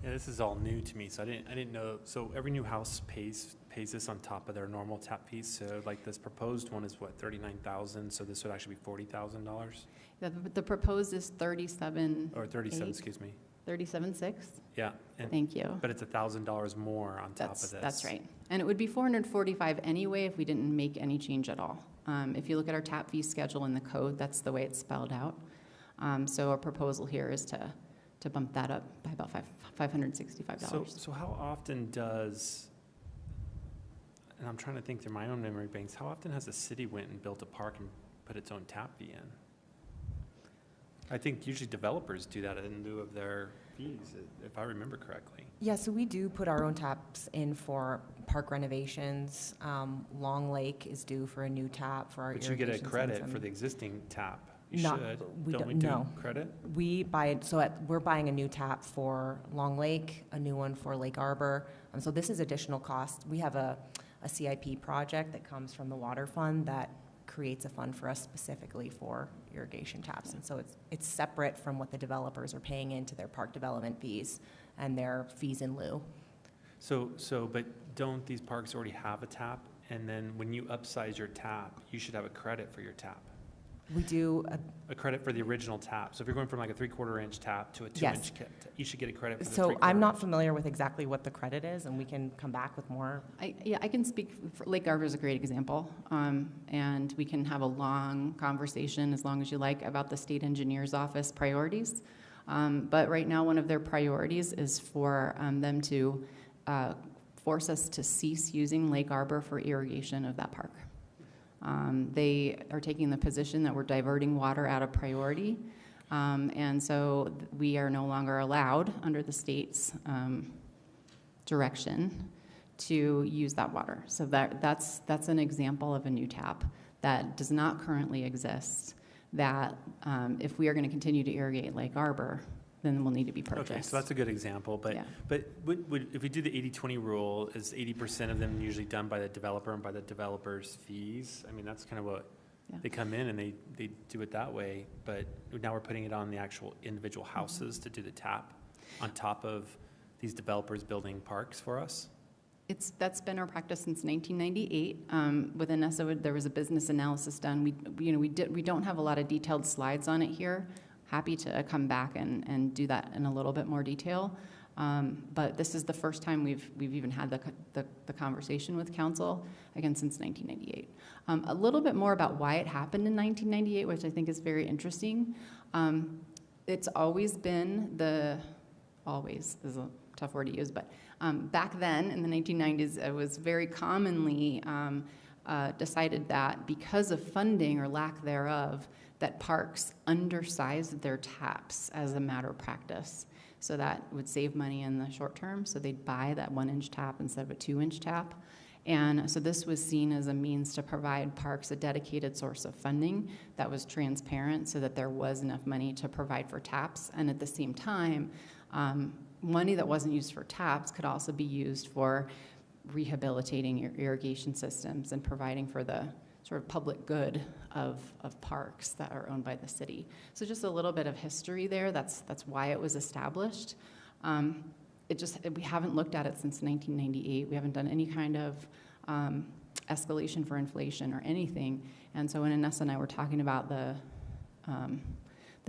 Yeah, this is all new to me, so I didn't know. So every new house pays this on top of their normal tap fees. So like this proposed one is what, $39,000. So this would actually be $40,000. Yeah, the proposed is 37. Or 37, excuse me. 37.6. Yeah. And, Thank you. but it's $1,000 more on top of this. That's right. And it would be 445 anyway if we didn't make any change at all. If you look at our tap fee schedule in the code, that's the way it's spelled out. So our proposal here is to bump that up by about $565. So how often does, and I'm trying to think through my own memory banks, how often has the city went and built a park and put its own tap fee in? I think usually developers do that in lieu of their fees, if I remember correctly. Yeah, so we do put our own taps in for park renovations. Long Lake is due for a new tap for our But you irrigation get a credit system. for the existing tap. You Not- should. we Don't we don't- do no. credit? We buy it, so we're buying a new tap for Long Lake, a new one for Lake Arbor. So this is additional cost. We have a CIP project that comes from the water fund that creates a fund for us specifically for irrigation taps. And so it's separate from what the developers are paying into their park development fees and their fees in lieu. But don't these parks already have a tap? And then when you upsize your tap, you should have a credit for your tap. We do, A credit for the original tap. So if you're going from like a 3/4 inch tap to a 2 Yes. inch tap, you should get a credit for the so 3/4 I'm not inch. familiar with exactly what the credit is, and we can come back with more. Yeah, I can speak, for Lake Arbor is a great example, and we can have a long conversation, as long as you like, about the state engineer's office priorities. But right now, one of their priorities is for them to force us to cease using Lake Arbor for irrigation of that park. They are taking the position that we're diverting water out of priority, and so we are no longer allowed, under the state's direction, to use that water. So that's an example of a new tap that does not currently exist, that if we are going to continue to irrigate Lake Arbor, then will need to be purchased. Okay, so that's a good example, but, Yeah. but if we do the 80-20 rule, is 80% of them usually done by the developer and by the developer's fees? I mean, that's kind of what, Yeah. they come in and they do it that way, but now we're putting it on the actual individual houses to do the tap on top of these developers building parks for us? That's been our practice since 1998. With Anessa, there was a business analysis done. We don't have a lot of detailed slides on it here. Happy to come back and do that in a little bit more detail. But this is the first time we've even had the conversation with council, again, since 1998. A little bit more about why it happened in 1998, which I think is very interesting. It's always been always is a tough word to use, but back then in the 1990s, it was very commonly decided that because of funding or lack thereof, that parks undersized their taps as a matter of practice. So that would save money in the short term. So they'd buy that 1-inch tap instead of a 2-inch tap. And so this was seen as a means to provide parks a dedicated source of funding that was transparent, so that there was enough money to provide for taps. And at the same time, money that wasn't used for taps could also be used for rehabilitating your irrigation systems and providing for the sort of public good of parks that are owned by the city. So just a little bit of history there. That's why it was established. We haven't looked at it since 1998. We haven't done any kind of escalation for inflation or anything. And so when Anessa and I were talking about the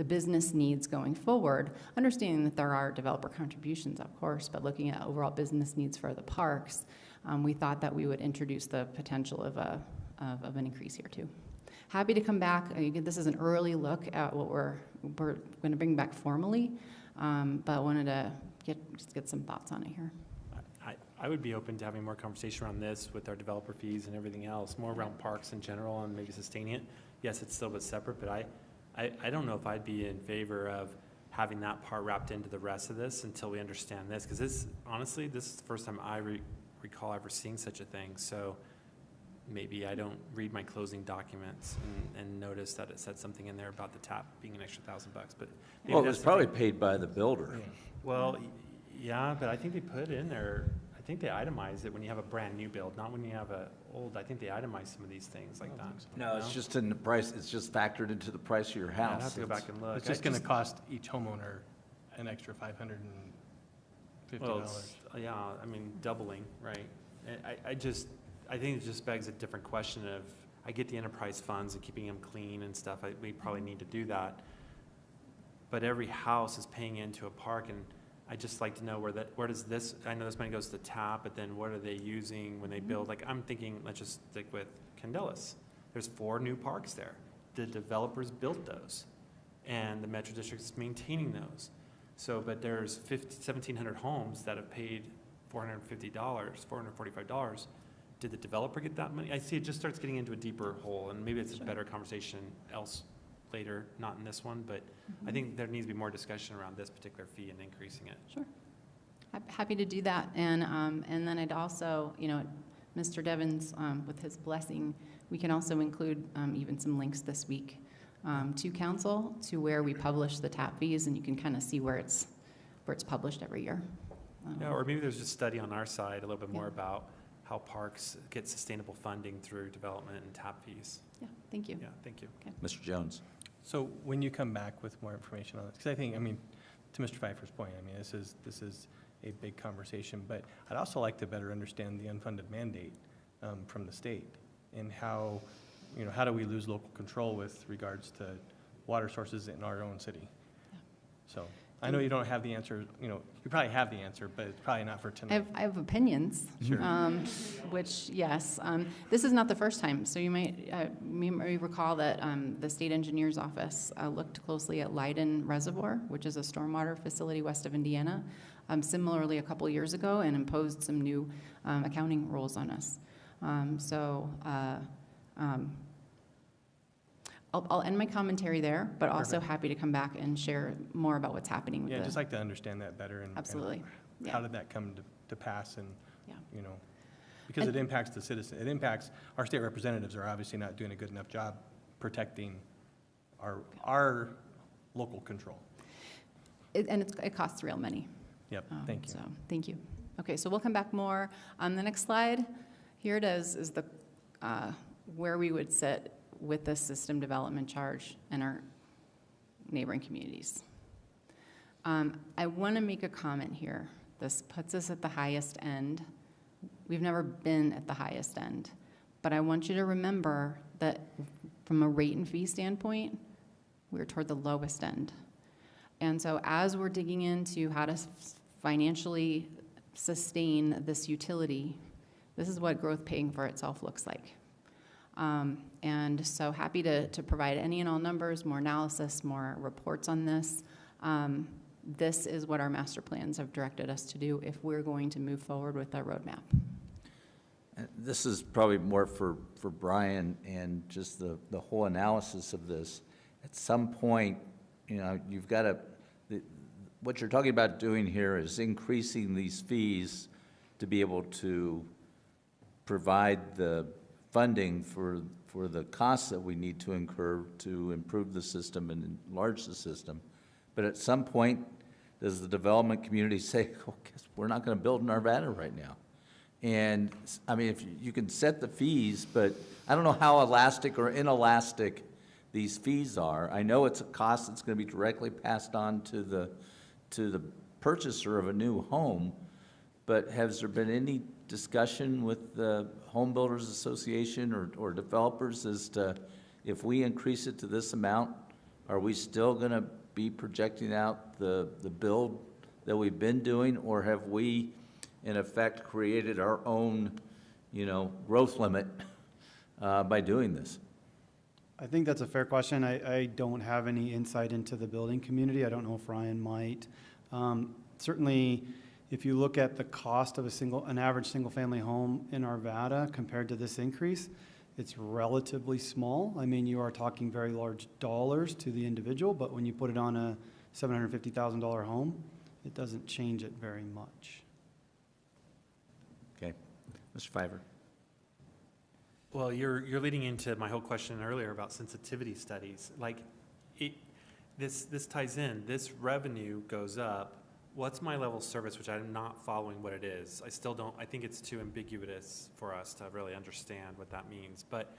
business needs going forward, understanding that there are developer contributions, of course, but looking at overall business needs for the parks, we thought that we would introduce the potential of an increase here too. Happy to come back. Again, this is an early look at what we're going to bring back formally, but wanted to get some thoughts on it here. I would be open to having more conversation around this with our developer fees and everything else, more around parks in general and maybe sustaining it. Yes, it's still a bit separate, but I don't know if I'd be in favor of having that part wrapped into the rest of this until we understand this, because this is the first time I recall ever seeing such a thing. So maybe I don't read my closing documents and notice that it said something in there about the tap being an extra $1,000, but maybe Well, it was probably paid by the builder. well, yeah, but I think they put in there, I think they itemize it when you have a brand new build, not when you have a old. I think they itemize some of these things like that. No, it's just in the price, it's just factored into the price of your Yeah, house. I'd have to go back and look. It's just going to cost each homeowner an extra $550. Well, yeah, I mean, doubling, right? I think it just begs a different question of, I get the enterprise funds and keeping them clean and stuff, we probably need to do that. But every house is paying into a park, and I'd just like to know where does this, I know this money goes to the tap, but then what are they using when they build? Like, I'm thinking, let's just stick with Candelas. There's 4 new parks there. The developers built those, and the Metro District is maintaining those. So, but there's 1,700 homes that have paid $450, $445. Did the developer get that money? I see it just starts getting into a deeper hole, and maybe it's a better conversation later, not in this one, but I think there needs to be more discussion around this particular fee and increasing it. Sure. I'm happy to do that. And then I'd also, Mr. Devens, with his blessing, we can also include even some links this week to council, to where we publish the tap fees, and you can kind of see where it's published every year. Yeah, or maybe there's just a study on our side a little bit more about how parks get sustainable funding through development and tap fees. Yeah, thank you. Yeah, thank you. Okay. Mr. Jones. So when you come back with more information on this, because I think, to Mr. Pfeiffer's point, this is a big conversation, but I'd also like to better understand the unfunded mandate from the state, and how you know, how do we lose local control with regards to water sources in our own city? So I know you don't have the answer, you know, you probably have the answer, but it's probably not for tonight. I have opinions, Sure. which, yes. This is not the first time, so you may recall that the state engineer's office looked closely at Leiden Reservoir, which is a stormwater facility west of Indiana, similarly a couple years ago, and imposed some new accounting rules on us. I'll end my commentary there, but also Perfect. happy to come back and share more about what's happening with Yeah, the. just like to understand that better and Absolutely, and yeah. how did that come to pass and, Yeah. you know, because And- it impacts the citizen, it impacts, our state representatives are obviously not doing a good enough job protecting our local control. It costs real money. Yep, thank you. So, thank you. Okay, so we'll come back more on the next slide. Here it is the, where we would sit with this system development charge in our neighboring communities. I want to make a comment here. This puts us at the highest end. We've never been at the highest end, but I want you to remember that from a rate and fee standpoint, we're toward the lowest end. And so as we're digging into how to financially sustain this utility, this is what growth paying for itself looks like. And so happy to provide any and all numbers, more analysis, more reports on this. This is what our master plans have directed us to do if we're going to move forward with our roadmap. This is probably more for Brian and just the whole analysis of this. At some point, you know, you've got to, what you're talking about doing here is increasing these fees to be able to provide the funding for the costs that we need to incur to improve the system and enlarge the system. But at some point, does the development community say, oh, guess we're not going to build in Arvada right now? And, I mean, if you can set the fees, but I don't know how elastic or inelastic these fees are. I know it's a cost that's going to be directly passed on to the purchaser of a new home, but has there been any discussion with the Home Builders Association or developers as to if we increase it to this amount, are we still going to be projecting out the build that we've been doing, or have we, in effect, created our own, you know, growth limit by doing this? I think that's a fair question. I don't have any insight into the building community. I don't know if Ryan might. Certainly, if you look at the cost of an average single-family home in Arvada compared to this increase, it's relatively small. I mean, you are talking very large dollars to the individual, but when you put it on a $750,000 home, it doesn't change it very much. Okay. Mr. Fiver. Well, you're leading into my whole question earlier about sensitivity studies. Like, this ties in. This revenue goes up. What's my level of service, which I'm not following what it is. I still don't, I think it's too ambiguous for us to really understand what that means. But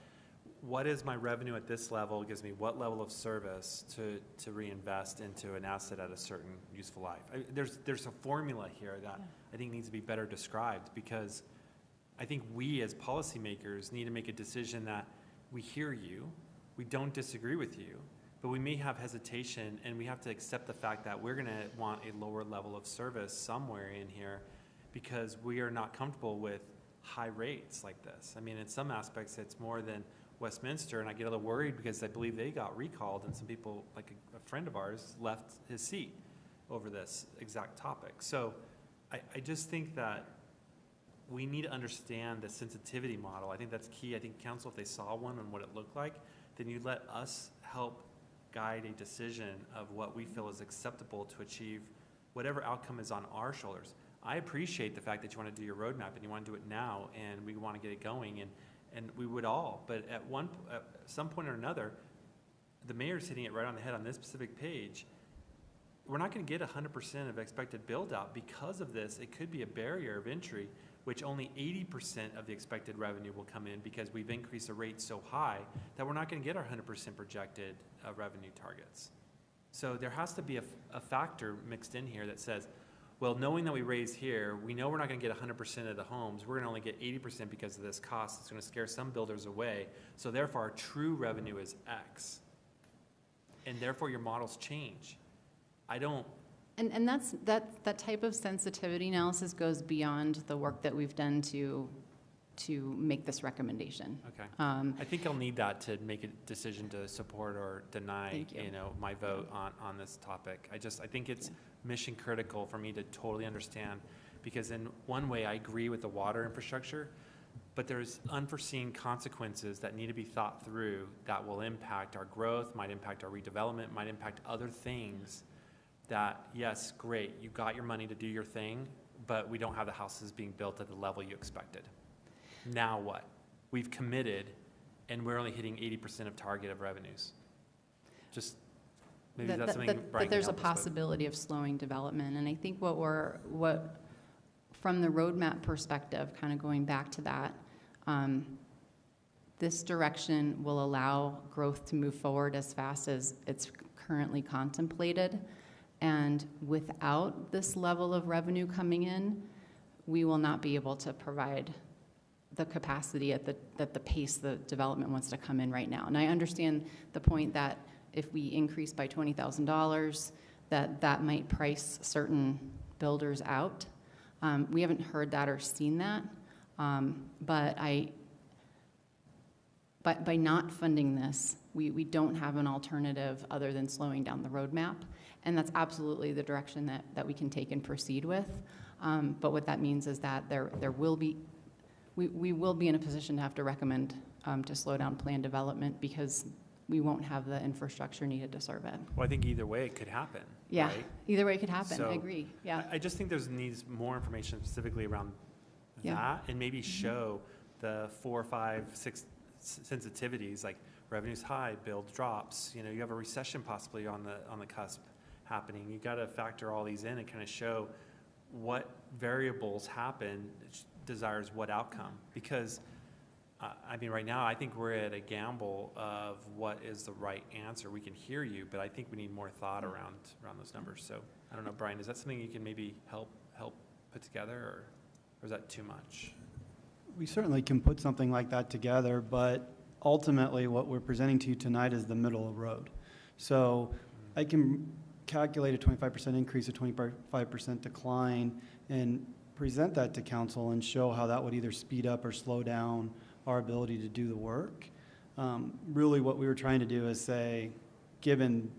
what is my revenue at this level? It gives me what level of service to reinvest into an asset at a certain useful life. There's a formula here that I think needs to be better described, because I think we as policymakers need to make a decision that we hear you, we don't disagree with you, but we may have hesitation, and we have to accept the fact that we're going to want a lower level of service somewhere in here because we are not comfortable with high rates like this. I mean, in some aspects, it's more than Westminster, and I get a little worried because I believe they got recalled, and some people, like a friend of ours, left his seat over this exact topic. So I just think that we need to understand the sensitivity model. I think that's key. I think council, if they saw one and what it looked like, then you let us help guide a decision of what we feel is acceptable to achieve whatever outcome is on our shoulders. I appreciate the fact that you want to do your roadmap and you want to do it now, and we want to get it going, and we would all, but at some point or another, the mayor's hitting it right on the head on this specific page. We're not going to get 100% of expected build out. Because of this, it could be a barrier of entry, which only 80% of the expected revenue will come in because we've increased the rate so high that we're not going to get our 100% projected revenue targets. So there has to be a factor mixed in here that says, well, knowing that we raise here, we know we're not gonna get 100% of the homes, we're gonna only get 80% because of this cost, it's gonna scare some builders away, so therefore our true revenue is X. And therefore your models change. I don't, And that type of sensitivity analysis goes beyond the work that we've done to make this recommendation. okay. Um, I think I'll need that to make a decision to support or deny, Thank you. my vote on this topic. I think it's mission critical for me to totally understand, because in one way, I agree with the water infrastructure, but there's unforeseen consequences that need to be thought through that will impact our growth, might impact our redevelopment, might impact other things that, yes, great, you got your money to do your thing, but we don't have the houses being built at the level you expected. Now what? We've committed, and we're only hitting 80% of target of revenues. Just, maybe that's something Brian But can there's a help us with. possibility of slowing development, and I think from the roadmap perspective, kind of going back to that, this direction will allow growth to move forward as fast as it's currently contemplated. And without this level of revenue coming in, we will not be able to provide the capacity at the pace the development wants to come in right now. And I understand the point that if we increase by $20,000, that might price certain builders out. We haven't heard that or seen that, but by not funding this, we don't have an alternative other than slowing down the roadmap, and that's absolutely the direction that we can take and proceed with. But what that means is that we will be in a position to have to recommend to slow down planned development because we won't have the infrastructure needed to serve it. Well, I think either way it could happen. Yeah, right? either way it could happen, So, I agree, yeah. I just think needs more information specifically around Yeah. that, and maybe show the 4, 5, 6 sensitivities, like revenue's high, build drops, you have a recession possibly on the cusp happening. You got to factor all these in and kind of show what variables happen, desires what outcome. Because, right now, I think we're at a gamble of what is the right answer. We can hear you, but I think we need more thought around those numbers. So, I don't know, Brian, is that something you can maybe help put together, or is that too much? We certainly can put something like that together, but ultimately what we're presenting to you tonight is the middle of the road. So I can calculate a 25% increase, a 25% decline, and present that to council and show how that would either speed up or slow down our ability to do the work. Really what we were trying to do is say, given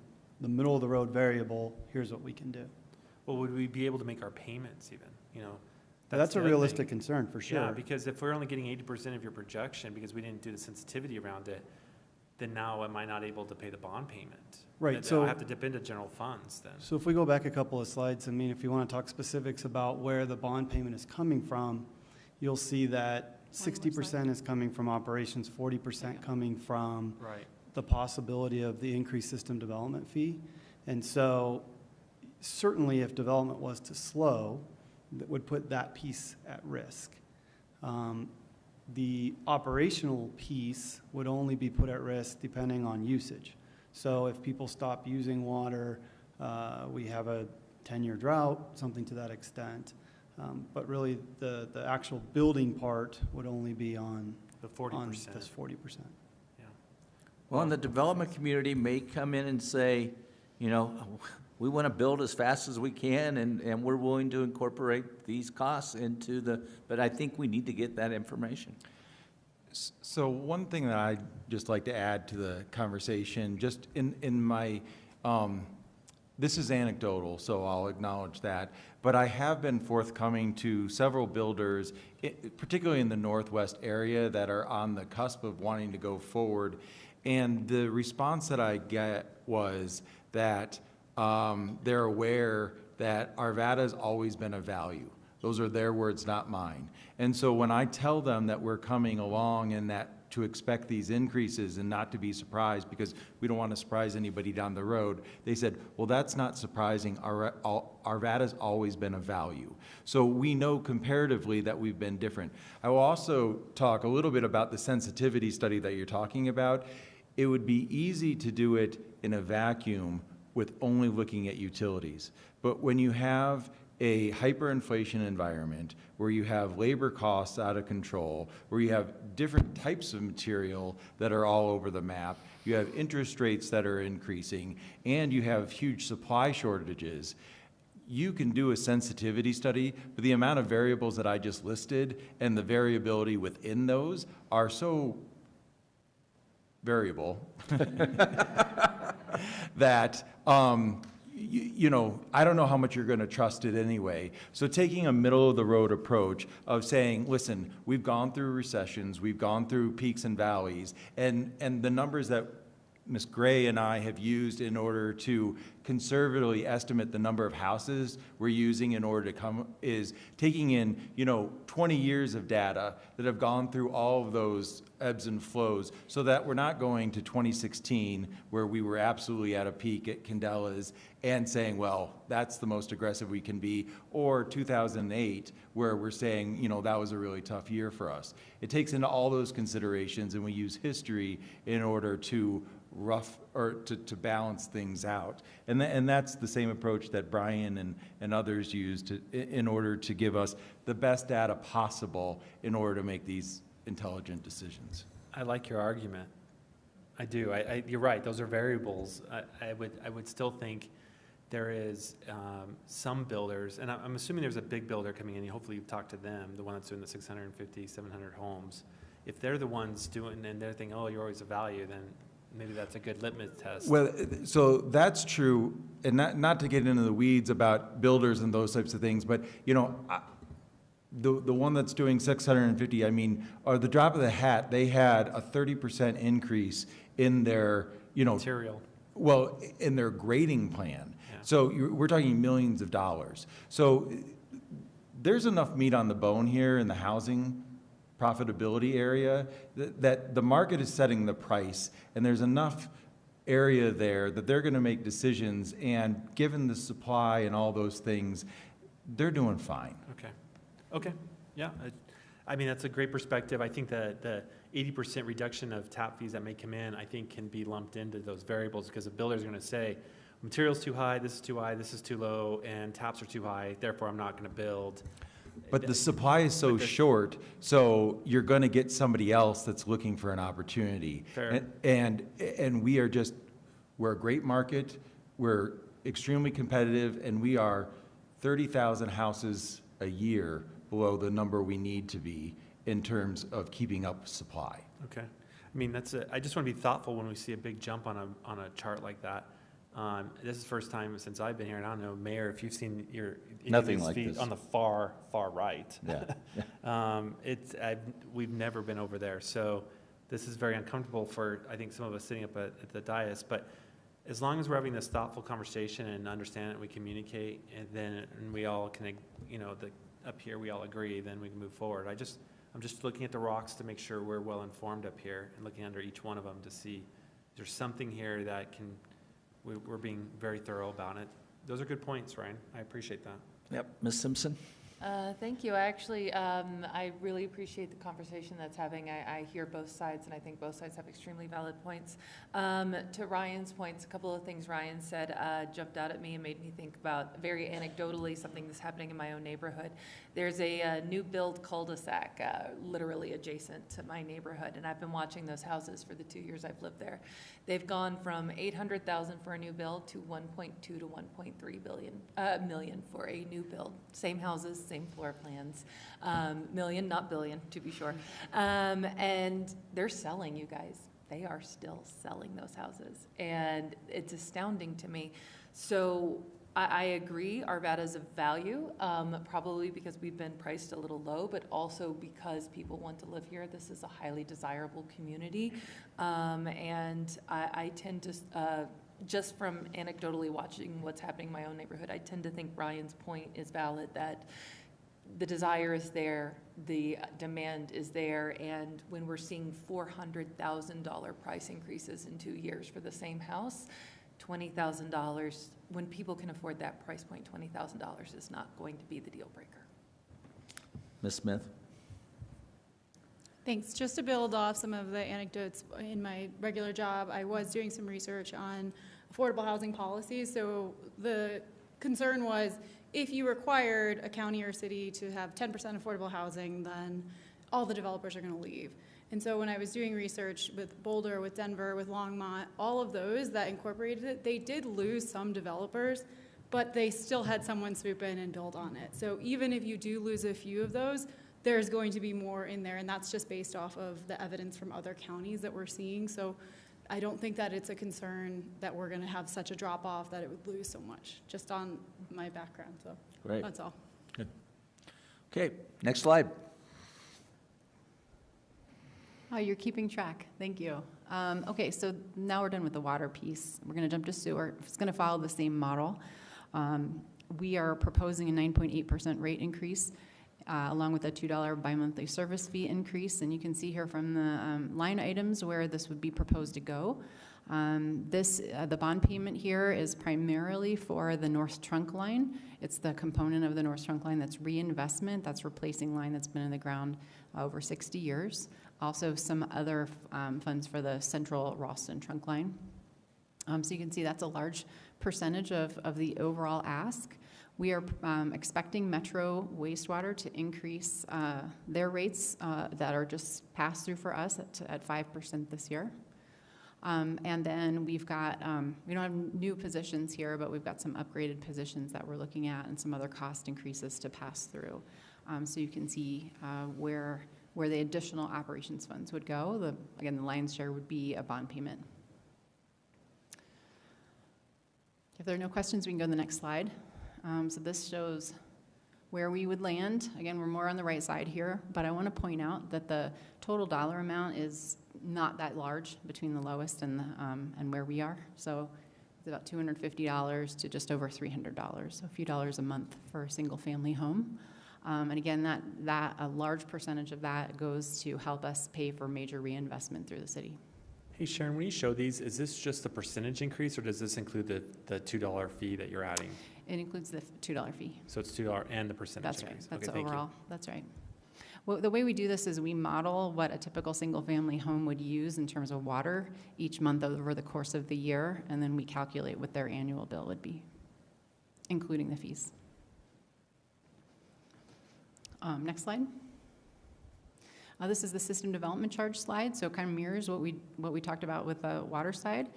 the middle of the road variable, here's what we can do. Well, would we be able to make our payments even, That's the a other realistic thing. concern, for sure. Yeah, because if we're only getting 80% of your projection because we didn't do the sensitivity around it, then now am I not able to pay the bond payment? Right, So so- I have to dip into general funds then. So if we go back a couple of slides, if you want to talk specifics about where the bond payment is coming from, you'll see that 60% is coming from operations, 40% coming from Right. the possibility of the increased system development fee. And so certainly if development was to slow, that would put that piece at risk. The operational piece would only be put at risk depending on usage. So if people stop using water, we have a 10-year drought, something to that extent. But really, the actual building part would only be on The 40%. this 40%. Yeah. Well, and the development community may come in and say, we want to build as fast as we can, and we're willing to incorporate these costs into but I think we need to get that information. So one thing that I'd just like to add to the conversation, just in my, this is anecdotal, so I'll acknowledge that, but I have been forthcoming to several builders, particularly in the Northwest area, that are on the cusp of wanting to go forward. And the response that I get was that they're aware that Arvada has always been a value. Those are their words, not mine. And so when I tell them that we're coming along and that to expect these increases and not to be surprised because we don't want to surprise anybody down the road, they said, well, that's not surprising. Arvada's always been a value. So we know comparatively that we've been different. I will also talk a little bit about the sensitivity study that you're talking about. It would be easy to do it in a vacuum with only looking at utilities. But when you have a hyperinflation environment where you have labor costs out of control, where you have different types of material that are all over the map, you have interest rates that are increasing, and you have huge supply shortages, you can do a sensitivity study, but the amount of variables that I just listed and the variability within those are so variable that, you know, I don't know how much you're going to trust it anyway. So taking a middle-of-the-road approach of saying, listen, we've gone through recessions, we've gone through peaks and valleys, and the numbers that Ms. Gray and I have used in order to conservatively estimate the number of houses we're using in order to come is taking in, you know, 20 years of data that have gone through all of those ebbs and flows so that we're not going to 2016 where we were absolutely at a peak at Candela's and saying, well, that's the most aggressive we can be, or 2008 where we're saying, you know, that was a really tough year for us. It takes into all those considerations, and we use history in order to to balance things out. And that's the same approach that Brian and others use in order to give us the best data possible in order to make these intelligent decisions. I like your argument. I do. You're right. Those are variables. I would still think there is some builders, and I'm assuming there's a big builder coming in. Hopefully you've talked to them, the one that's doing the 650, 700 homes. If they're the ones doing, and they're thinking, oh, you're always a value, then maybe that's a good litmus test. Well, so that's true, and not to get into the weeds about builders and those types of things, but, you know, the one that's doing 650, I mean, or the drop of the hat, they had a 30% increase in their, you know, material. Well, in their grading plan. Yeah. So we're talking millions of dollars. So there's enough meat on the bone here in the housing profitability area that the market is setting the price, and there's enough area there that they're going to make decisions, and given the supply and all those things, they're doing fine. Okay, yeah. I mean, that's a great perspective. I think that the 80% reduction of tap fees that may come in, I think can be lumped into those variables, because the builder's going to say, material's too high, this is too high, this is too low, and taps are too high, therefore I'm not going to build. But the supply is so short, so you're going to get somebody else that's looking for an opportunity. Fair. And we are just, we're a great market, we're extremely competitive, and we are 30,000 houses a year below the number we need to be in terms of keeping up supply. Okay. I mean, I just want to be thoughtful when we see a big jump on a chart like that. This is the first time since I've been here, and I don't know, Mayor, if you've seen nothing like this on the far right. Yeah. We've never been over there, so this is very uncomfortable for, I think, some of us sitting up at the dais. But as long as we're having this thoughtful conversation and understand it, we communicate, and we all can, you know, up here we all agree, then we can move forward. I'm just looking at the rocks to make sure we're well informed up here, and looking under each one of them to see if there's something here that can. We're being very thorough about it. Those are good points, Ryan. I appreciate that. Yep. Ms. Simpson? Thank you. I really appreciate the conversation that's having. I hear both sides, and I think both sides have extremely valid points. To Ryan's points, a couple of things Ryan said jumped out at me and made me think about, very anecdotally, something that's happening in my own neighborhood. There's a new build cul-de-sac literally adjacent to my neighborhood, and I've been watching those houses for the 2 years I've lived there. They've gone from $800,000 for a new build to $1.2 to $1.3 million for a new build. Same houses, same floor plans, million, not billion, to be sure. And they're selling, you guys. They are still selling those houses, and it's astounding to me. So I agree, Arvada is of value, probably because we've been priced a little low, but also because people want to live here. This is a highly desirable community, and I tend to, just from anecdotally watching what's happening in my own neighborhood, I tend to think Ryan's point is valid, that the desire is there, the demand is there, and when we're seeing $400,000 price increases in 2 years for the same house, $20,000, when people can afford that price point, $20,000 is not going to be the deal breaker. Ms. Smith? Thanks. Just to build off some of the anecdotes in my regular job, I was doing some research on affordable housing policies. So the concern was, if you required a county or city to have 10% affordable housing, then all the developers are going to leave. And so when I was doing research with Boulder, with Denver, with Longmont, all of those that incorporated it, they did lose some developers, but they still had someone swoop in and build on it. So even if you do lose a few of those, there's going to be more in there, and that's just based off of the evidence from other counties that we're seeing. So I don't think that it's a concern that we're going to have such a drop-off that it would lose so much, just on my background. So Great. that's all. Good. Okay, next slide. Oh, you're keeping track. Thank you. Okay, so now we're done with the water piece. We're going to jump to sewer. It's going to follow the same model. We are proposing a 9.8% rate increase, along with a $2 bi-monthly service fee increase. And you can see here from the line items where this would be proposed to go. The bond payment here is primarily for the North Trunk line. It's the component of the North Trunk line that's reinvestment. That's replacing line that's been in the ground over 60 years. Also some other funds for the Central Ralston Trunk line. So you can see that's a large percentage of the overall ask. We are expecting Metro wastewater to increase their rates that are just passed through for us at 5% this year. And then we've got, we don't have new positions here, but we've got some upgraded positions that we're looking at and some other cost increases to pass through. So you can see where the additional operations funds would go. Again, the lion's share would be a bond payment. If there are no questions, we can go to the next slide. So this shows where we would land. Again, we're more on the right side here, but I want to point out that the total dollar amount is not that large between the lowest and where we are. So it's about $250 to just over $300, so a few dollars a month for a single family home. And again, that a large percentage of that goes to help us pay for major reinvestment through the city. Hey Sharon, when you show these, is this just the percentage increase or does this include the $2 fee that you're adding? It includes the $2 fee. So it's $2 and the percentage That's right. increase? That's Okay, thank you. overall. That's right. Well, the way we do this is we model what a typical single-family home would use in terms of water each month over the course of the year, and then we calculate what their annual bill would be, including the fees. Next slide. This is the system development charge slide, so it kind of mirrors what we talked about with the water side.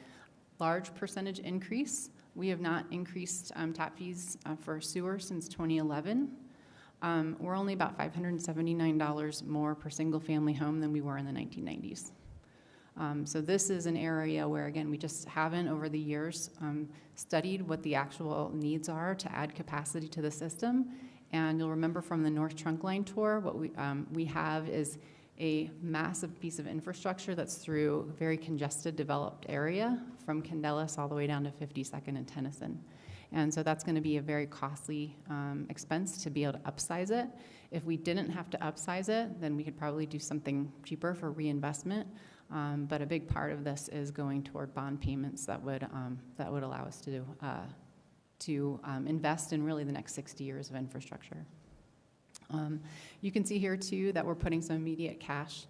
Large percentage increase. We have not increased tap fees for sewer since 2011. We're only about $579 more per single family home than we were in the 1990s. So this is an area where, again, we just haven't over the years studied what the actual needs are to add capacity to the system. And you'll remember from the North Trunk Line tour, what we have is a massive piece of infrastructure that's through a very congested, developed area from Candelas all the way down to 52nd and Tennyson. And so that's going to be a very costly expense to be able to upsize it. If we didn't have to upsize it, then we could probably do something cheaper for reinvestment. But a big part of this is going toward bond payments that would allow us to invest in really the next 60 years of infrastructure. You can see here too that we're putting some immediate cash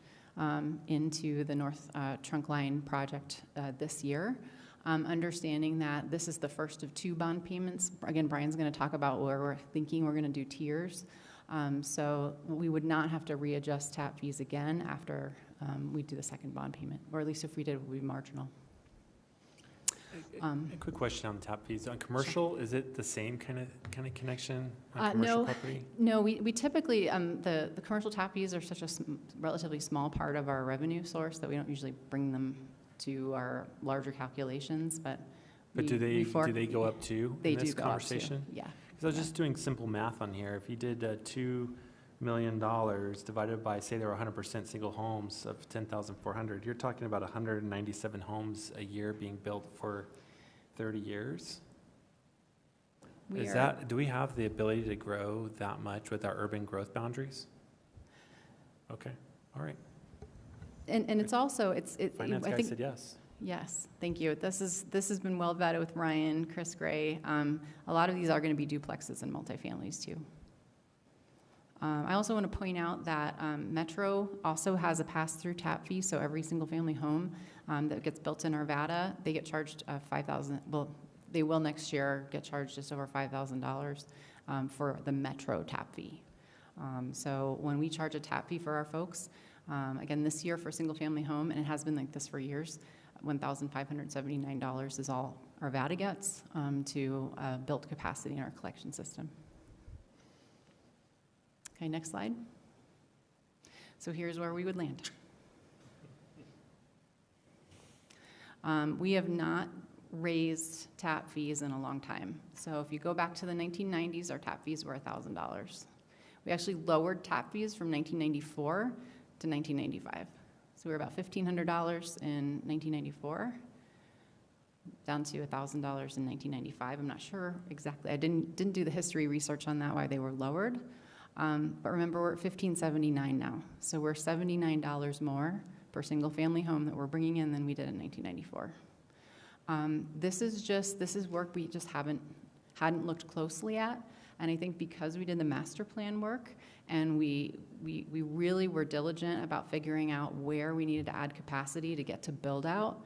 into the North Trunk Line project this year. Understanding that this is the first of 2 bond payments. Again, Brian's going to talk about where we're thinking we're going to do tiers. So we would not have to readjust tap fees again after we do the second bond payment, or at least if we did, it would be marginal. A quick question on tap fees. On commercial, is it the same kind of connection on commercial property? No, we typically, the commercial tap fees are such a relatively small part of our revenue source that we don't usually bring them to our larger calculations, but do they go up too in this conversation? Up too, yeah. Because I was just doing simple math on here. If you did $2 million divided by, say there were 100% single homes of 10,400, you're talking about 197 homes a year being built for 30 years. Do we have the ability to grow that much with our urban growth boundaries? Okay, all right. And it's also, Finance I guy think, said yes. Yes, thank you. This has been well vetted with Ryan, Chris Gray. A lot of these are going to be duplexes and multifamilies too. I also want to point out that Metro also has a pass-through tap fee, so every single family home that gets built in Arvada, they get charged $5,000. Well, they will next year get charged just over $5,000 for the Metro tap fee. So when we charge a tap fee for our folks, again, this year for a single-family home, and it has been like this for years, $1,579 is all Arvada gets to build capacity in our collection system. Okay, next slide. So here's where we would land. We have not raised tap fees in a long time. So if you go back to the 1990s, our tap fees were $1,000. We actually lowered tap fees from 1994 to 1995. So we were about $1,500 in 1994, down to $1,000 in 1995. I'm not sure exactly. I didn't do the history research on that, why they were lowered. But remember, we're at $1,579 now. So we're $79 more per single family home that we're bringing in than we did in 1994. This is work we just hadn't looked closely at. And I think because we did the master plan work and we really were diligent about figuring out where we needed to add capacity to get to build out,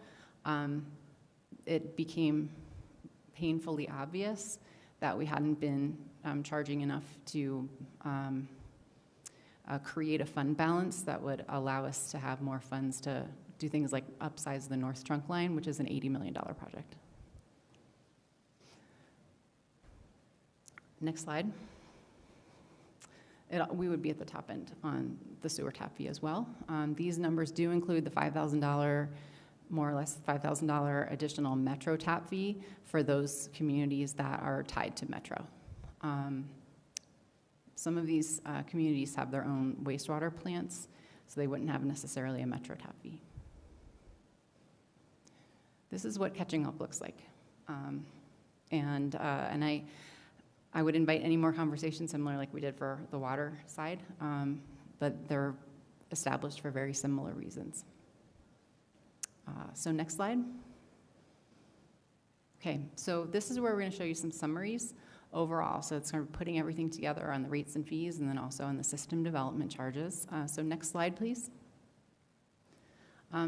it became painfully obvious that we hadn't been charging enough to create a fund balance that would allow us to have more funds to do things like upsize the North Trunk Line, which is an $80 million project. Next slide. We would be at the top end on the sewer tap fee as well. These numbers do include the $5,000, more or less $5,000 additional Metro tap fee for those communities that are tied to Metro. Some of these communities have their own wastewater plants, so they wouldn't have necessarily a Metro tap fee. This is what catching up looks like. And I would invite any more conversations similar like we did for the water side, but they're established for very similar reasons. So next slide. Okay, so this is where we're going to show you some summaries overall. So it's kind of putting everything together on the rates and fees and then also on the system development charges. So next slide, please.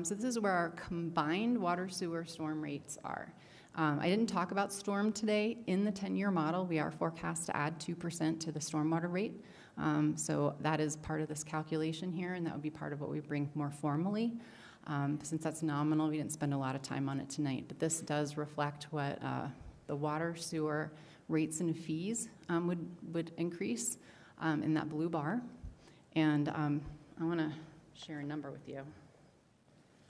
So this is where our combined water, sewer, storm rates are. I didn't talk about storm today. In the 10-year model, we are forecast to add 2% to the stormwater rate. So that is part of this calculation here, and that would be part of what we bring more formally. Since that's nominal, we didn't spend a lot of time on it tonight, but this does reflect what the water, sewer rates and fees would increase in that blue bar. And I want to share a number with you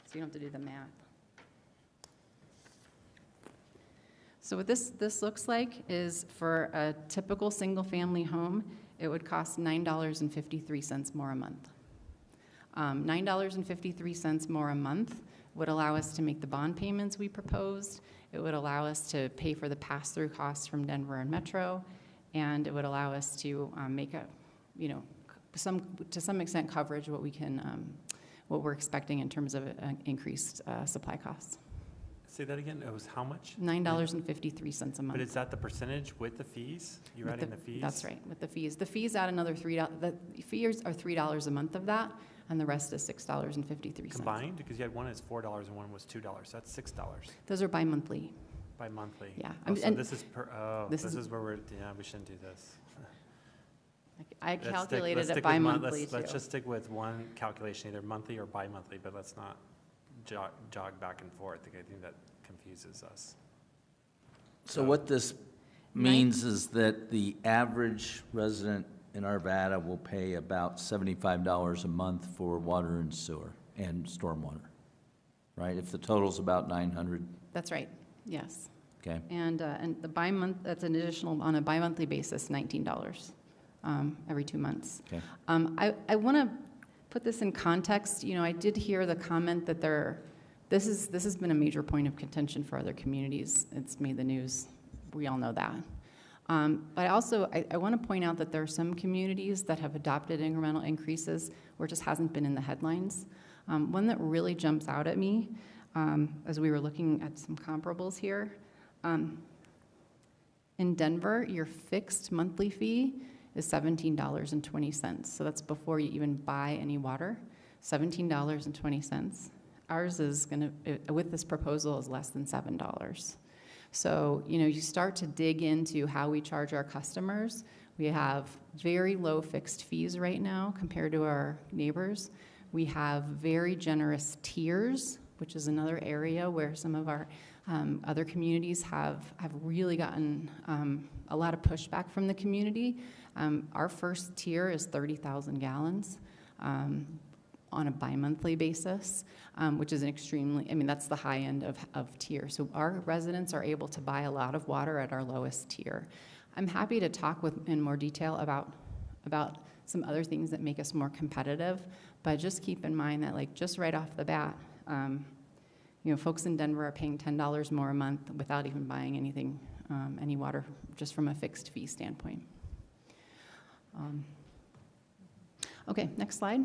so you don't have to do the math. So what this looks like is for a typical single-family home, it would cost $9.53 more a month. $9.53 more a month would allow us to make the bond payments we proposed. It would allow us to pay for the pass-through costs from Denver and Metro, and it would allow us to make to some extent coverage what we can, what we're expecting in terms of increased supply costs. Say that again, it was how much? $9.53 a month. But is that the percentage with the fees? You're adding the fees? That's right, with the fees. The fees add another $3, the fees are $3 a month of that, and the rest is $6.53. Combined? Because you had one is $4 and one was $2, so that's $6. Those are bi-monthly. Bi-monthly? Yeah. Oh, so this is per, this is where we're, yeah, we shouldn't do this. I calculated it bi-monthly too. Let's just stick with one calculation, either monthly or bi-monthly, but let's not jog back and forth. I think that confuses us. So what this means is that the average resident in Arvada will pay about $75 a month for water and sewer and stormwater, right? If the total's about 900. That's right, yes. Okay. And the bi-month, that's an additional, on a bi-monthly basis, $19 every 2 months. Okay. I want to put this in context. You know, I did hear the comment that this has been a major point of contention for other communities. It's made the news. We all know that. But also, I want to point out that there are some communities that have adopted incremental increases where it just hasn't been in the headlines. One that really jumps out at me, as we were looking at some comparables here, in Denver, your fixed monthly fee is $17.20. So that's before you even buy any water, $17.20. Ours is going to, with this proposal, is less than $7. So, you start to dig into how we charge our customers. We have very low fixed fees right now compared to our neighbors. We have very generous tiers, which is another area where some of our other communities have really gotten a lot of pushback from the community. Our first tier is 30,000 gallons on a bi-monthly basis, which is an extremely, that's the high end of tier. So our residents are able to buy a lot of water at our lowest tier. I'm happy to talk in more detail about some other things that make us more competitive, but just keep in mind that just right off the bat, folks in Denver are paying $10 more a month without even buying anything, any water, just from a fixed fee standpoint. Okay, next slide.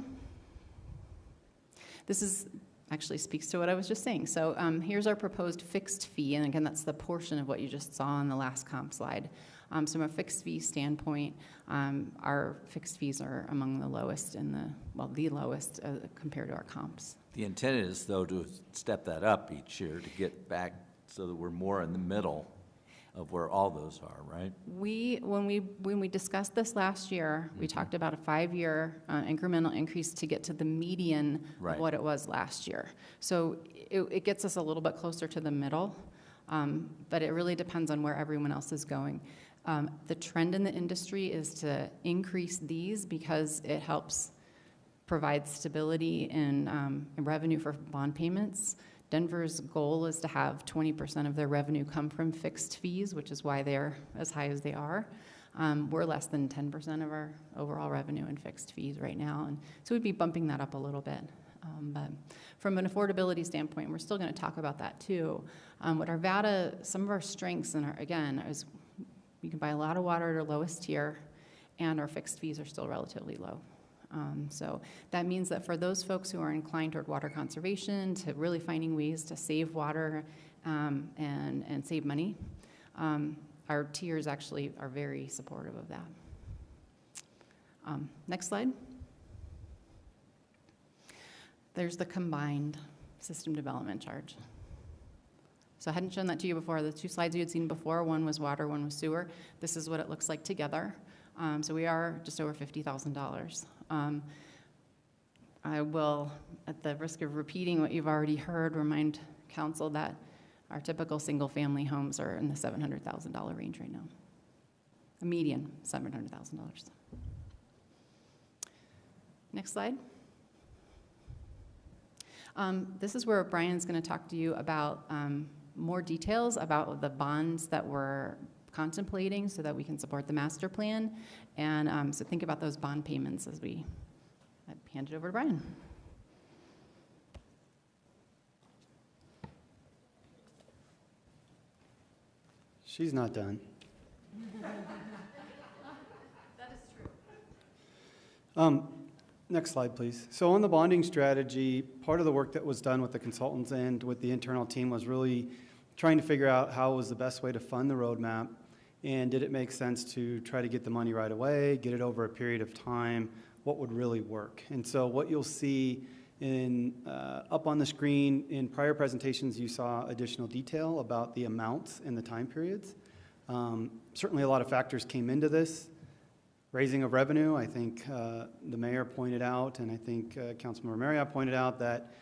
This actually speaks to what I was just saying. So here's our proposed fixed fee, and again, that's the portion of what you just saw on the last comp slide. So from a fixed fee standpoint, our fixed fees are among the lowest the lowest compared to our comps. The intent is, though, to step that up each year to get back so that we're more in the middle of where all those are, right? When we discussed this last year, we talked about a 5-year incremental increase to get to the median of what it was last year. So it gets us a little bit closer to the middle, but it really depends on where everyone else is going. The trend in the industry is to increase these because it helps provide stability in revenue for bond payments. Denver's goal is to have 20% of their revenue come from fixed fees, which is why they're as high as they are. We're less than 10% of our overall revenue in fixed fees right now, and so we'd be bumping that up a little bit. But from an affordability standpoint, we're still going to talk about that too. What Arvada, some of our strengths, is you can buy a lot of water at our lowest tier, and our fixed fees are still relatively low. So that means that for those folks who are inclined toward water conservation, to really finding ways to save water and save money, our tiers actually are very supportive of that. Next slide. There's the combined system development charge. So I hadn't shown that to you before. The two slides you had seen before, one was water, one was sewer. This is what it looks like together. So we are just over $50,000. I will, at the risk of repeating what you've already heard, remind council that our typical single-family homes are in the $700,000 range right now. A median, $700,000. Next slide. This is where Brian's going to talk to you about more details about the bonds that we're contemplating so that we can support the master plan. And so think about those bond payments as we hand it over to Brian. She's not done. That is true. Next slide, please. So on the bonding strategy, part of the work that was done with the consultants and with the internal team was really trying to figure out how was the best way to fund the roadmap, and did it make sense to try to get the money right away, get it over a period of time, what would really work. And so what you'll see up on the screen in prior presentations, you saw additional detail about the amounts and the time periods. Certainly a lot of factors came into this. Raising of revenue, I think the mayor pointed out, and I think Councilmember Marriott pointed out that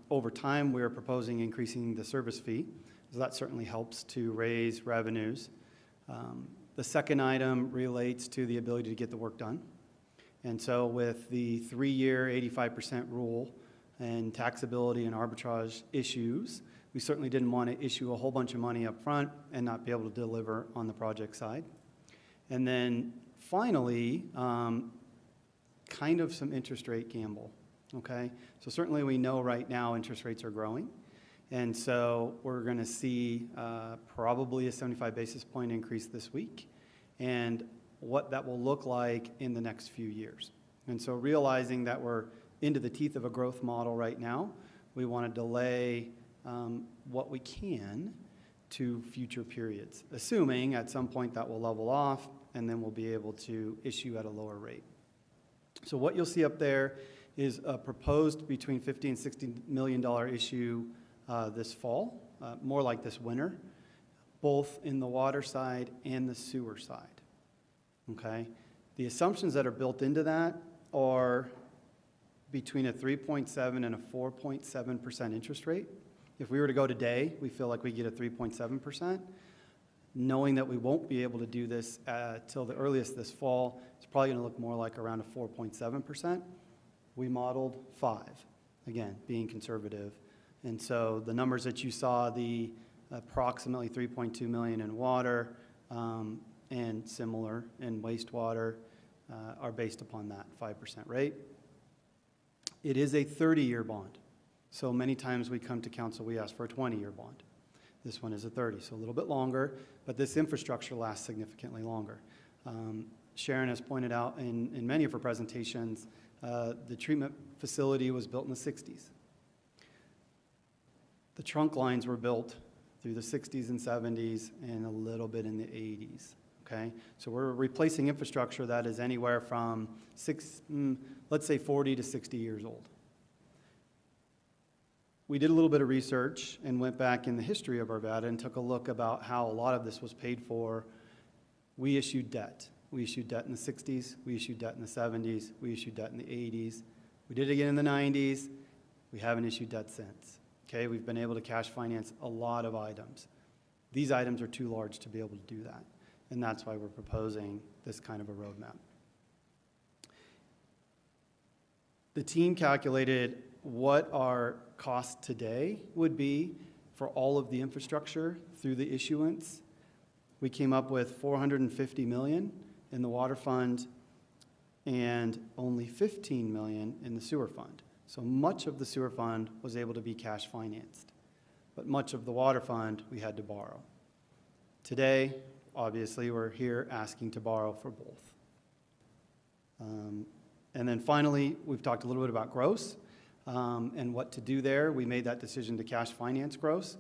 over time we are proposing increasing the service fee. So that certainly helps to raise revenues. The second item relates to the ability to get the work done. And so with the 3-year 85% rule and taxability and arbitrage issues, we certainly didn't want to issue a whole bunch of money up front and not be able to deliver on the project side. And then finally, kind of some interest rate gamble, okay? So certainly we know right now interest rates are growing. And so we're going to see probably a 75 basis point increase this week, and what that will look like in the next few years. And so realizing that we're into the teeth of a growth model right now, we want to delay what we can to future periods, assuming at some point that will level off, and then we'll be able to issue at a lower rate. So what you'll see up there is a proposed between $50 and $60 million issue this fall, more like this winter. both in the water side and the sewer side, okay? The assumptions that are built into that are between a 3.7 and a 4.7% interest rate. If we were to go today, we feel like we get a 3.7%. Knowing that we won't be able to do this till the earliest this fall, it's probably going to look more like around a 4.7%. We modeled 5, again, being conservative. And so the numbers that you saw, the approximately 3.2 million in water and similar in wastewater are based upon that 5% rate. It is a 30-year bond. So many times we come to council, we ask for a 20-year bond. This one is a 30, so a little bit longer, but this infrastructure lasts significantly longer. Sharon has pointed out in many of her presentations, the treatment facility was built in the 60s. The trunk lines were built through the 60s and 70s and a little bit in the 80s, okay? So we're replacing infrastructure that is anywhere from let's say 40 to 60 years old. We did a little bit of research and went back in the history of Arvada and took a look about how a lot of this was paid for. We issued debt. We issued debt in the 60s. We issued debt in the 70s. We issued debt in the 80s. We did it again in the 90s. We haven't issued debt since. Okay, we've been able to cash finance a lot of items. These items are too large to be able to do that, and that's why we're proposing this kind of a roadmap. The team calculated what our cost today would be for all of the infrastructure through the issuance. We came up with $450 million in the water fund and only $15 million in the sewer fund. So much of the sewer fund was able to be cash financed, but much of the water fund we had to borrow. Today, obviously, we're here asking to borrow for both. And then finally, we've talked a little bit about gross and what to do there. We made that decision to cash finance gross.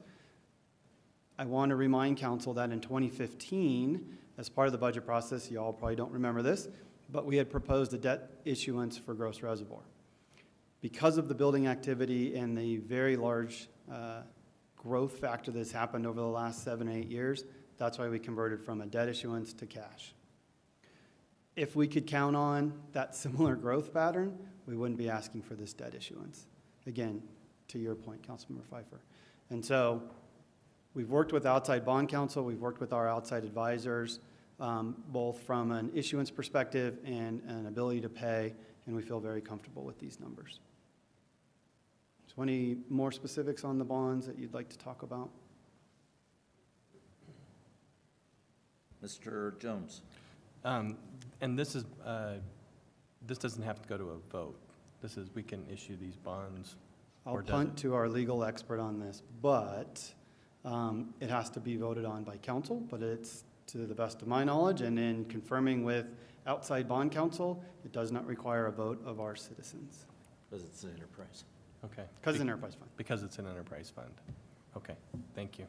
I want to remind council that in 2015, as part of the budget process, you all probably don't remember this, but we had proposed a debt issuance for Gross Reservoir. Because of the building activity and the very large growth factor that's happened over the last 7 or 8 years, that's why we converted from a debt issuance to cash. If we could count on that similar growth pattern, we wouldn't be asking for this debt issuance. Again, to your point, Councilmember Pfeiffer. And so we've worked with outside bond counsel, we've worked with our outside advisors, both from an issuance perspective and an ability to pay, and we feel very comfortable with these numbers. So any more specifics on the bonds that you'd like to talk about? Mr. Jones. And this is, this doesn't have to go to a vote. This is, we can issue these bonds. I'll punt to our legal expert on this, but it has to be voted on by council, but it's to the best of my knowledge, and in confirming with outside bond counsel, it does not require a vote of our citizens. Because it's an enterprise. Okay. Because it's an enterprise fund. Because it's an enterprise fund. Okay, thank you.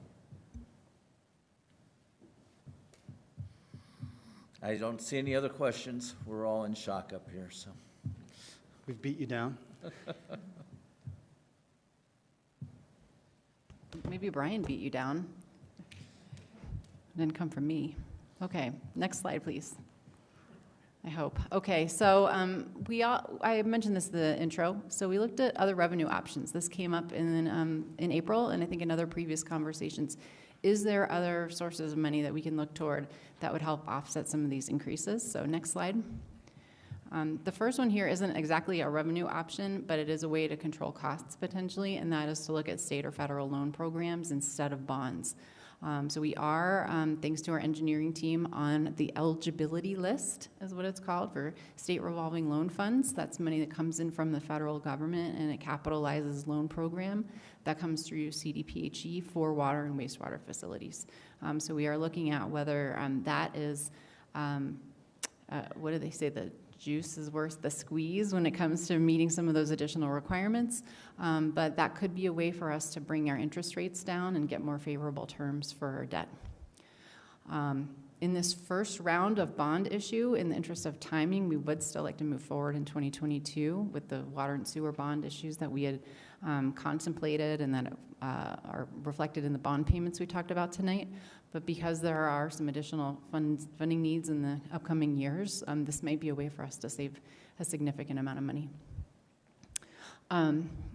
I don't see any other questions. We're all in shock up here, so. We've beat you down. Maybe Brian beat you down. It didn't come from me. Okay, next slide, please. I hope. Okay, so I mentioned this in the intro. So we looked at other revenue options. This came up in April, and I think in other previous conversations. Is there other sources of money that we can look toward that would help offset some of these increases? So next slide. The first one here isn't exactly a revenue option, but it is a way to control costs potentially, and that is to look at state or federal loan programs instead of bonds. So we are, thanks to our engineering team, on the eligibility list, is what it's called, for state revolving loan funds. That's money that comes in from the federal government, and it capitalizes loan program that comes through CDPHE for water and wastewater facilities. So we are looking at whether that is, what do they say, the juice is worth the squeeze when it comes to meeting some of those additional requirements. But that could be a way for us to bring our interest rates down and get more favorable terms for our debt. In this first round of bond issue, in the interest of timing, we would still like to move forward in 2022 with the water and sewer bond issues that we had contemplated and that are reflected in the bond payments we talked about tonight. But because there are some additional funding needs in the upcoming years, this may be a way for us to save a significant amount of money.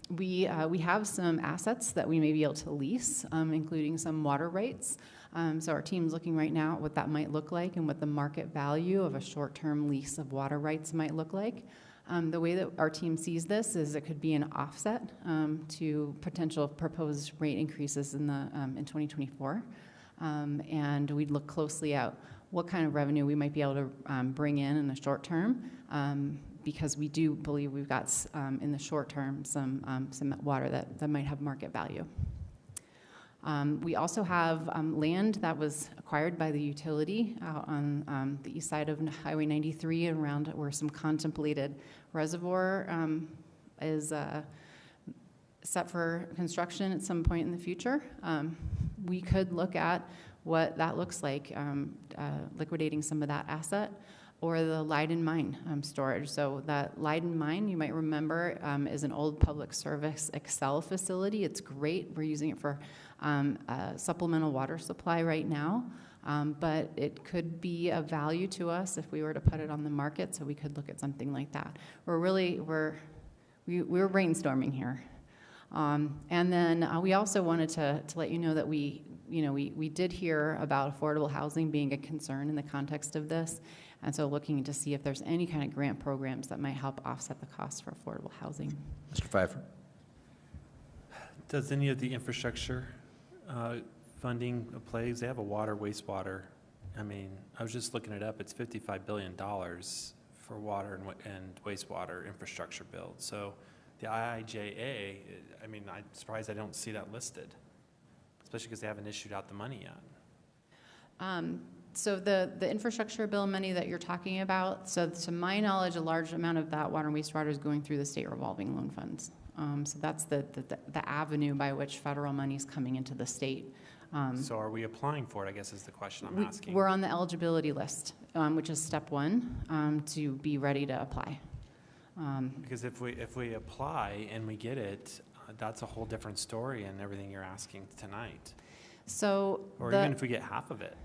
We have some assets that we may be able to lease, including some water rights. So our team's looking right now at what that might look like and what the market value of a short-term lease of water rights might look like. The way that our team sees this is it could be an offset to potential proposed rate increases in 2024. And we'd look closely at what kind of revenue we might be able to bring in the short term, because we do believe we've got in the short term some water that might have market value. We also have land that was acquired by the utility out on the east side of Highway 93 and around where some contemplated reservoir is set for construction at some point in the future. We could look at what that looks like, liquidating some of that asset, or the Leiden Mine storage. So that Leiden Mine, you might remember, is an old public service Excel facility. It's great. We're using it for supplemental water supply right now, but it could be of value to us if we were to put it on the market, so we could look at something like that. We're brainstorming here. And then we also wanted to let you know that we did hear about affordable housing being a concern in the context of this, and so looking to see if there's any kind of grant programs that might help offset the costs for affordable housing. Mr. Pfeiffer. Does any of the infrastructure funding play? Because they have a water, wastewater. I mean, I was just looking it up. It's $55 billion for water and wastewater infrastructure build. So the IIJA, I mean, I'm surprised I don't see that listed, especially because they haven't issued out the money yet. So the infrastructure bill money that you're talking about, so to my knowledge, a large amount of that water and wastewater is going through the state revolving loan funds. So that's the avenue by which federal money is coming into the state. So are we applying for it, I guess is the question I'm asking. We're on the eligibility list, which is step one, to be ready to apply. Because if we apply and we get it, that's a whole different story and everything you're asking tonight. So or even if we get half of it.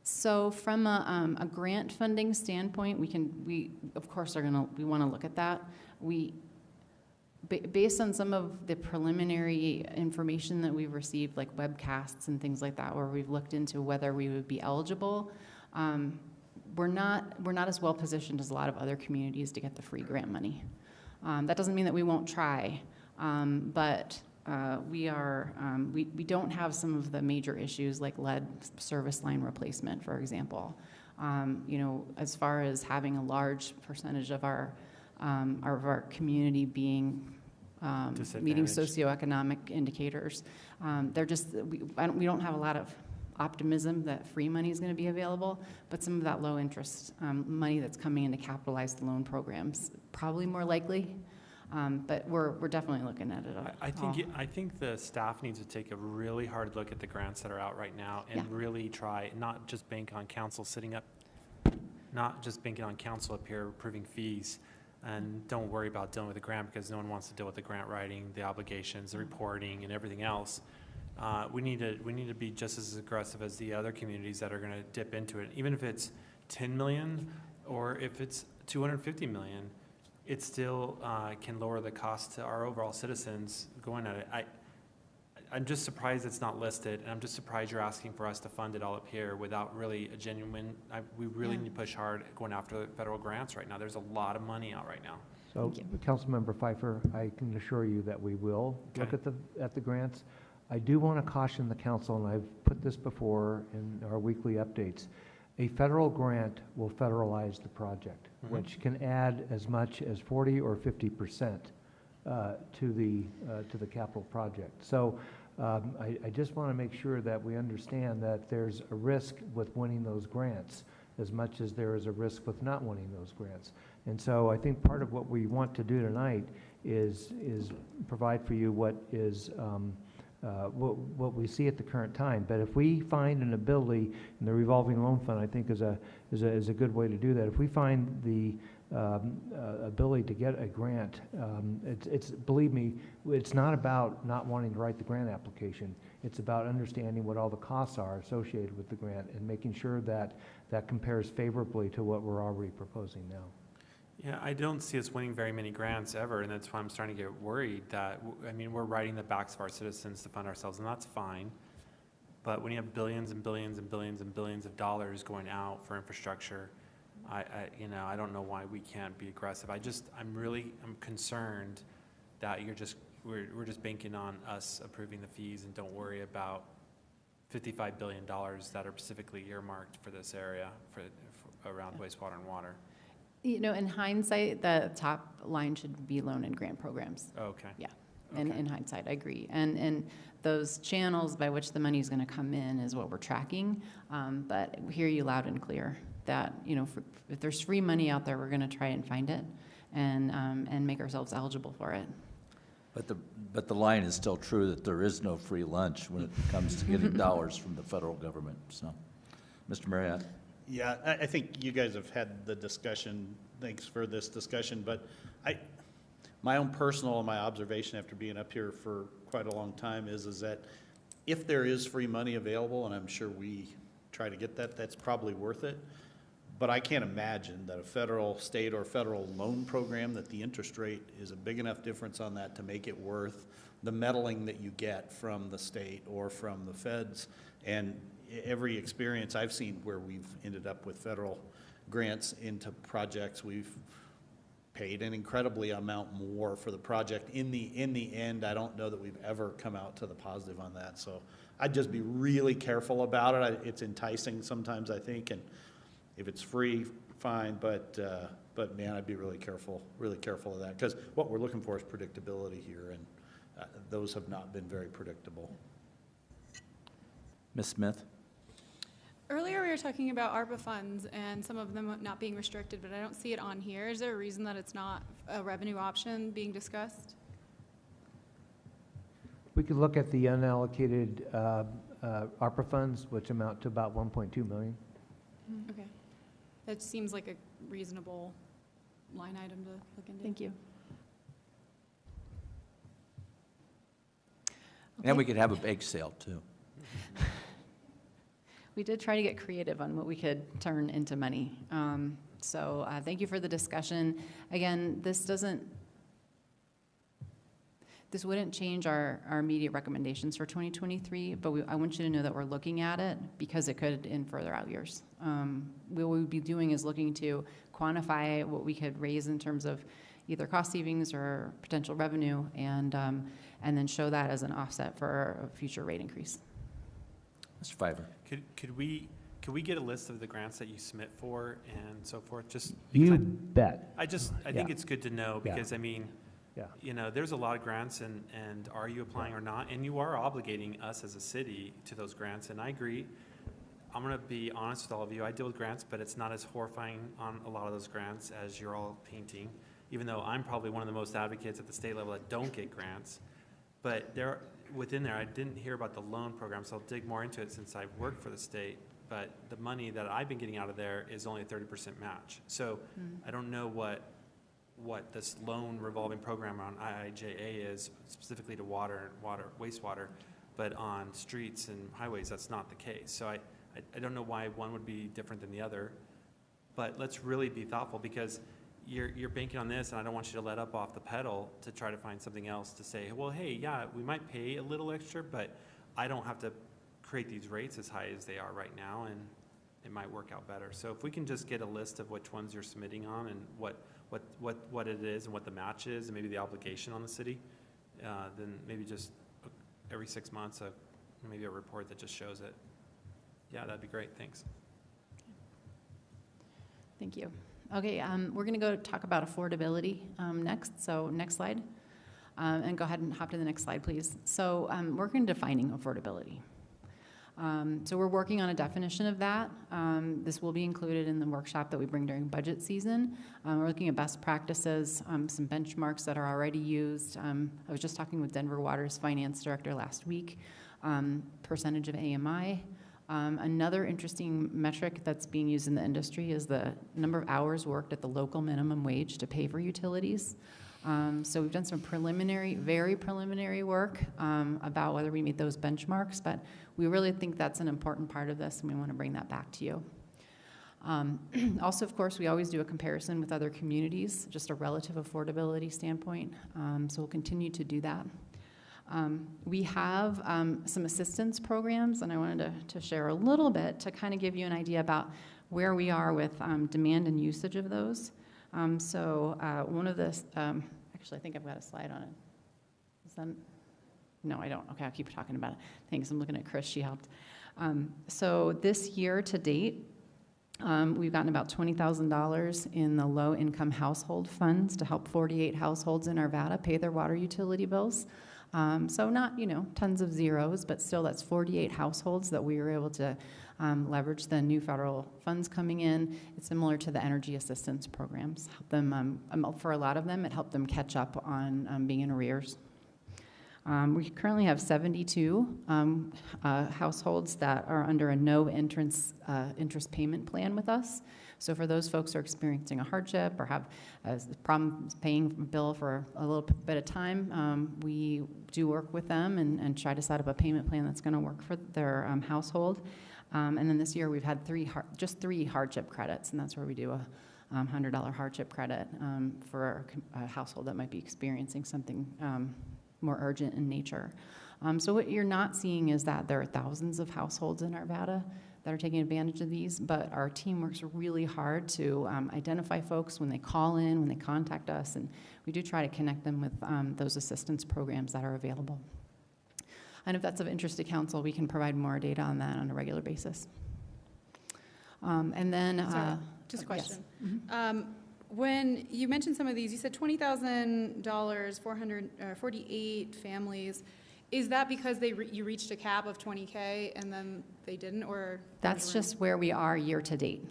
So from a grant funding standpoint, we of course we want to look at that. Based on some of the preliminary information that we've received, like webcasts and things like that, where we've looked into whether we would be eligible, we're not as well positioned as a lot of other communities to get the free grant money. That doesn't mean that we won't try, but we don't have some of the major issues like lead service line replacement, for example. As far as having a large percentage of our community being meeting socioeconomic indicators, we don't have a lot of optimism that free money is going to be available, but some of that low interest money that's coming in to capitalize the loan programs probably more likely. But we're definitely looking at it. I think the staff needs to take a really hard look at the grants that are out right now and really try not just bank on council not just banking on council up here approving fees, and don't worry about dealing with the grant because no one wants to deal with the grant writing, the obligations, the reporting, and everything else. We need to be just as aggressive as the other communities that are going to dip into it, even if it's 10 million or if it's 250 million. It still can lower the cost to our overall citizens going at it. I'm just surprised it's not listed, and I'm just surprised you're asking for us to fund it all up here without really a genuine, we really need to push hard going after the federal grants right now. There's a lot of money out right now. So, Councilmember Pfeiffer, I can assure you that we will look at the grants. I do want to caution the council, and I've put this before in our weekly updates. A federal grant will federalize the project, which can add as much as 40 or 50% to the capital project. So I just want to make sure that we understand that there's a risk with winning those grants as much as there is a risk with not winning those grants. And so I think part of what we want to do tonight is provide for you what is what we see at the current time. But if we find an ability, and the revolving loan fund, I think, is a good way to do that. If we find the ability to get a grant, believe me, it's not about not wanting to write the grant application. It's about understanding what all the costs are associated with the grant and making sure that that compares favorably to what we're already proposing now. Yeah, I don't see us winning very many grants ever, and that's why I'm starting to get worried that, I mean, we're riding the backs of our citizens to fund ourselves, and that's fine. But when you have billions and billions and billions and billions of dollars going out for infrastructure, I don't know why we can't be aggressive. I'm concerned that we're just banking on us approving the fees and don't worry about $55 billion that are specifically earmarked for this area for around wastewater and water. You know, in hindsight, the top line should be loan and grant programs. Okay. Yeah, in hindsight, I agree. And those channels by which the money is going to come in is what we're tracking. But we hear you loud and clear that, you know, if there's free money out there, we're going to try and find it and make ourselves eligible for it. But the line is still true that there is no free lunch when it comes to getting dollars from the federal government. So, Mr. Marriott. Yeah, I think you guys have had the discussion. Thanks for this discussion. But my own personal and my observation after being up here for quite a long time is that if there is free money available, and I'm sure we try to get that, that's probably worth it. But I can't imagine that a federal, state, or federal loan program, that the interest rate is a big enough difference on that to make it worth the meddling that you get from the state or from the feds. And every experience I've seen where we've ended up with federal grants into projects, we've paid an incredibly amount more for the project. In the end, I don't know that we've ever come out to the positive on that. So I'd just be really careful about it. It's enticing sometimes, I think, and if it's free, fine, but man, I'd be really careful of that, because what we're looking for is predictability here, and those have not been very predictable. Ms. Smith? Earlier, we were talking about ARPA funds and some of them not being restricted, but I don't see it on here. Is there a reason that it's not a revenue option being discussed? We could look at the unallocated ARPA funds, which amount to about 1.2 million. Okay. That seems like a reasonable line item to look into. Thank you. And we could have a bake sale, too. We did try to get creative on what we could turn into money. So thank you for the discussion. Again, this wouldn't change our immediate recommendations for 2023, but I want you to know that we're looking at it because it could in further out years. What we would be doing is looking to quantify what we could raise in terms of either cost savings or potential revenue, and then show that as an offset for a future rate increase. Mr. Pfeiffer. Could we get a list of the grants that you submit for and so forth? Just you bet. I think it's good to know, because I mean, yeah, you know, there's a lot of grants, and are you applying or not? And you are obligating us as a city to those grants, and I agree. I'm going to be honest with all of you. I deal with grants, but it's not as horrifying on a lot of those grants as you're all painting, even though I'm probably one of the most advocates at the state level that don't get grants. But within there, I didn't hear about the loan program, so I'll dig more into it since I've worked for the state. But the money that I've been getting out of there is only a 30% match. So I don't know what this loan revolving program on IIJA is specifically to wastewater, but on streets and highways, that's not the case. So I don't know why one would be different than the other, but let's really be thoughtful, because you're banking on this, and I don't want you to let up off the pedal to try to find something else to say, well, hey, yeah, we might pay a little extra, but I don't have to create these rates as high as they are right now, and it might work out better. So if we can just get a list of which ones you're submitting on and what it is and what the match is, and maybe the obligation on the city, then maybe just every 6 months, maybe a report that just shows it. Yeah, that'd be great. Thanks. Thank you. Okay, we're going to go talk about affordability next. So next slide. And go ahead and hop to the next slide, please. So we're going to defining affordability. So we're working on a definition of that. This will be included in the workshop that we bring during budget season. We're looking at best practices, some benchmarks that are already used. I was just talking with Denver Water's finance director last week, percentage of AMI. Another interesting metric that's being used in the industry is the number of hours worked at the local minimum wage to pay for utilities. So we've done some preliminary, very preliminary work about whether we meet those benchmarks, but we really think that's an important part of this, and we want to bring that back to you. Also, of course, we always do a comparison with other communities, just a relative affordability standpoint, so we'll continue to do that. We have some assistance programs, and I wanted to share a little bit to kind of give you an idea about where we are with demand and usage of those. One of the, actually, I think I've got a slide on it. Is that, no, I don't. Okay, I'll keep talking about it. Thanks, I'm looking at Chris, she helped. So this year to date, we've gotten about $20,000 in the low-income household funds to help 48 households in Arvada pay their water utility bills. So not, tons of zeros, but still that's 48 households that we were able to leverage the new federal funds coming in. It's similar to the energy assistance programs. Help them, for a lot of them, it helped them catch up on being in arrears. We currently have 72 households that are under a no interest payment plan with us. So for those folks who are experiencing a hardship or have a problem paying a bill for a little bit of time, we do work with them and try to set up a payment plan that's going to work for their household. And then this year we've had just three hardship credits, and that's where we do a $100 hardship credit for a household that might be experiencing something more urgent in nature. So what you're not seeing is that there are thousands of households in Arvada that are taking advantage of these, but our team works really hard to identify folks when they call in, when they contact us, and we do try to connect them with those assistance programs that are available. And if that's of interest to council, we can provide more data on that on a regular basis. And then... Sorry, just a question. Yes. Mm-hmm. When you mentioned some of these, you said $20,000, 448 families. Is that because you reached a cap of 20K and then they didn't, or? That's just where we are year to date.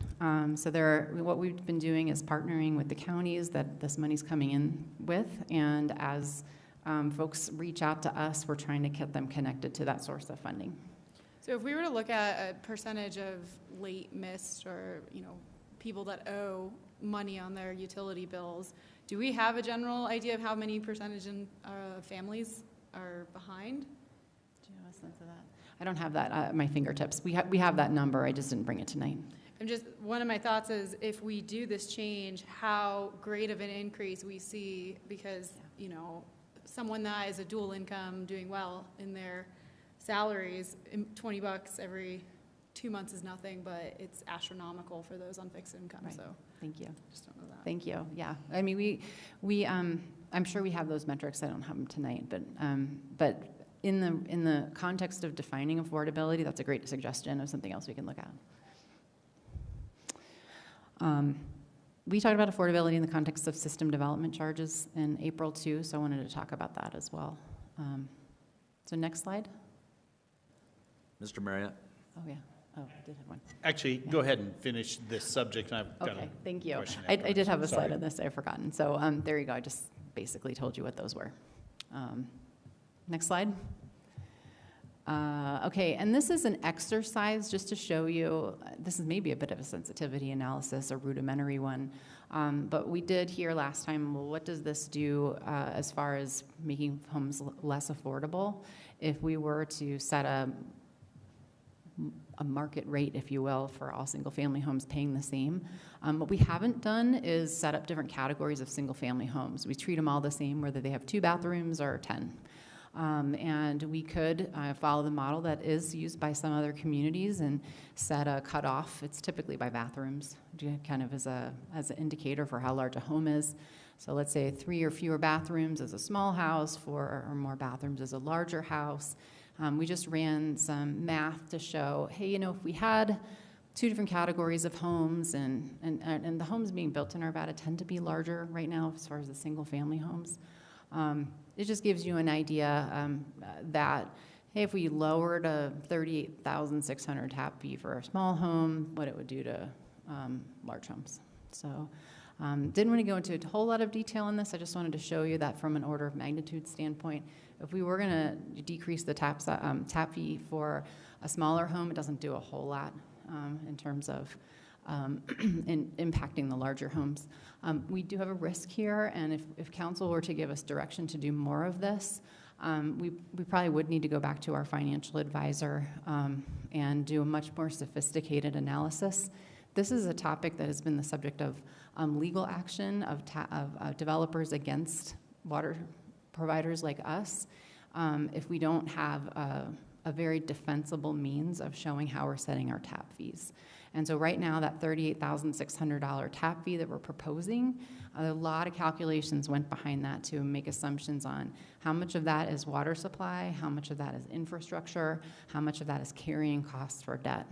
So what we've been doing is partnering with the counties that this money's coming in with, and as folks reach out to us, we're trying to get them connected to that source of funding. So if we were to look at a percentage of late missed or, people that owe money on their utility bills, do we have a general idea of how many percentage of families are behind? Do you have a sense of that? I don't have that at my fingertips. We have that number. I just didn't bring it tonight. One of my thoughts is if we do this change, how great of an increase we see, because someone that is a dual income doing well in their salaries, $20 every 2 months is nothing, but it's astronomical for those on fixed income. Right. So thank you. Just don't know that. Thank you. Yeah. I mean, we I'm sure we have those metrics. I don't have them tonight, but in the context of defining affordability, that's a great suggestion of something else we can look at. We talked about affordability in the context of system development charges in April too, so I wanted to talk about that as well. So next slide. Mr. Marriott? Oh yeah. Oh, I did have one. Actually, go ahead and finish this subject, and I've got Okay, a thank you. question I afterwards. did have a slide Sorry. on this. I've forgotten. So there you go. I just basically told you what those were. Next slide. Okay, and this is an exercise just to show you, this is maybe a bit of a sensitivity analysis, a rudimentary one, but we did hear last time, well, what does this do as far as making homes less affordable if we were to set a market rate, if you will, for all single-family homes paying the same. What we haven't done is set up different categories of single-family homes. We treat them all the same, whether they have 2 bathrooms or 10. And we could follow the model that is used by some other communities and set a cutoff. It's typically by bathrooms, kind of as an indicator for how large a home is. So let's say 3 or fewer bathrooms is a small house, 4 or more bathrooms is a larger house. We just ran some math to show, hey, if we had 2 different categories of homes, and the homes being built in Arvada tend to be larger right now as far as the single-family homes. It just gives you an idea that, hey, if we lowered a $38,600 tap fee for a small home, what it would do to large homes. So didn't want to go into a whole lot of detail on this. I just wanted to show you that from an order of magnitude standpoint, if we were going to decrease the tap fee for a smaller home, it doesn't do a whole lot in terms of impacting the larger homes. We do have a risk here, and if council were to give us direction to do more of this, we probably would need to go back to our financial advisor and do a much more sophisticated analysis. This is a topic that has been the subject of legal action of developers against water providers like us if we don't have a very defensible means of showing how we're setting our tap fees. And so right now, that $38,600 tap fee that we're proposing, a lot of calculations went behind that to make assumptions on how much of that is water supply, how much of that is infrastructure, how much of that is carrying costs for debt.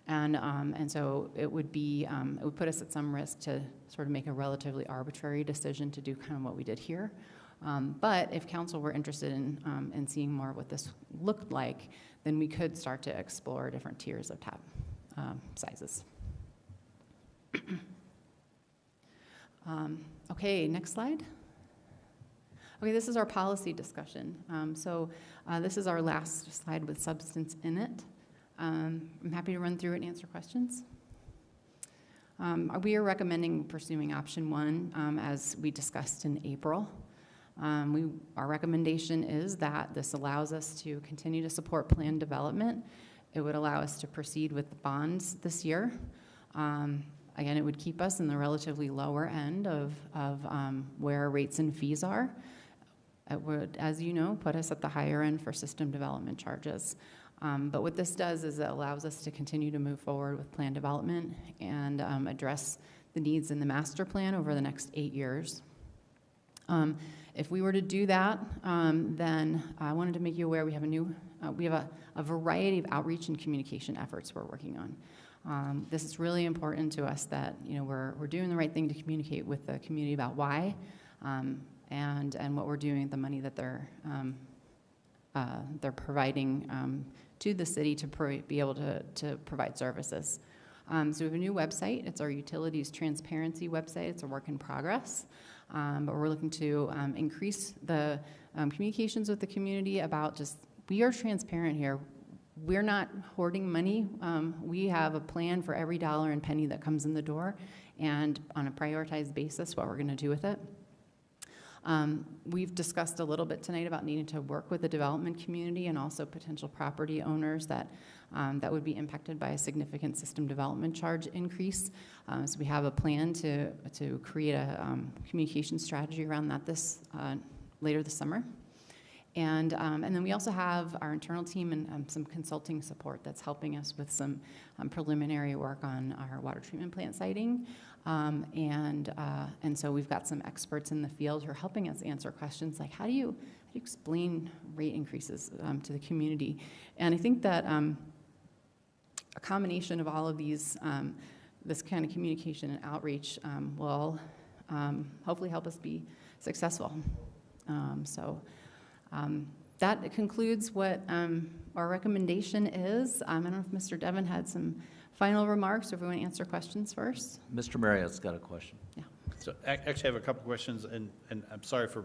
And so it would put us at some risk to sort of make a relatively arbitrary decision to do kind of what we did here. But if council were interested in seeing more of what this looked like, then we could start to explore different tiers of tap sizes. Okay, next slide. Okay, this is our policy discussion. This is our last slide with substance in it. I'm happy to run through it and answer questions. We are recommending pursuing option 1 as we discussed in April. Our recommendation is that this allows us to continue to support planned development. It would allow us to proceed with the bonds this year. Again, it would keep us in the relatively lower end of where rates and fees are. It would, as you know, put us at the higher end for system development charges. But what this does is it allows us to continue to move forward with plan development and address the needs in the master plan over the next 8 years. If we were to do that, then I wanted to make you aware we have a variety of outreach and communication efforts we're working on. This is really important to us that we're doing the right thing to communicate with the community about why and what we're doing with the money that they're providing to the city to be able to provide services. So we have a new website. It's our utilities transparency website. It's a work in progress. But we're looking to increase the communications with the community about just, we are transparent here. We're not hoarding money. We have a plan for every dollar and penny that comes in the door, and on a prioritized basis, what we're going to do with it. We've discussed a little bit tonight about needing to work with the development community and also potential property owners that would be impacted by a significant system development charge increase. So we have a plan to create a communication strategy around that later this summer. And then we also have our internal team and some consulting support that's helping us with some preliminary work on our water treatment plant siting. And so we've got some experts in the field who are helping us answer questions like, how do you explain rate increases to the community? And I think that a combination of all of these, this kind of communication and outreach will hopefully help us be successful. That concludes what our recommendation is. I don't know if Mr. Devon had some final remarks, or if we want to answer questions first. Mr. Marriott's got a question. Yeah. So actually, I have a couple questions, and I'm sorry for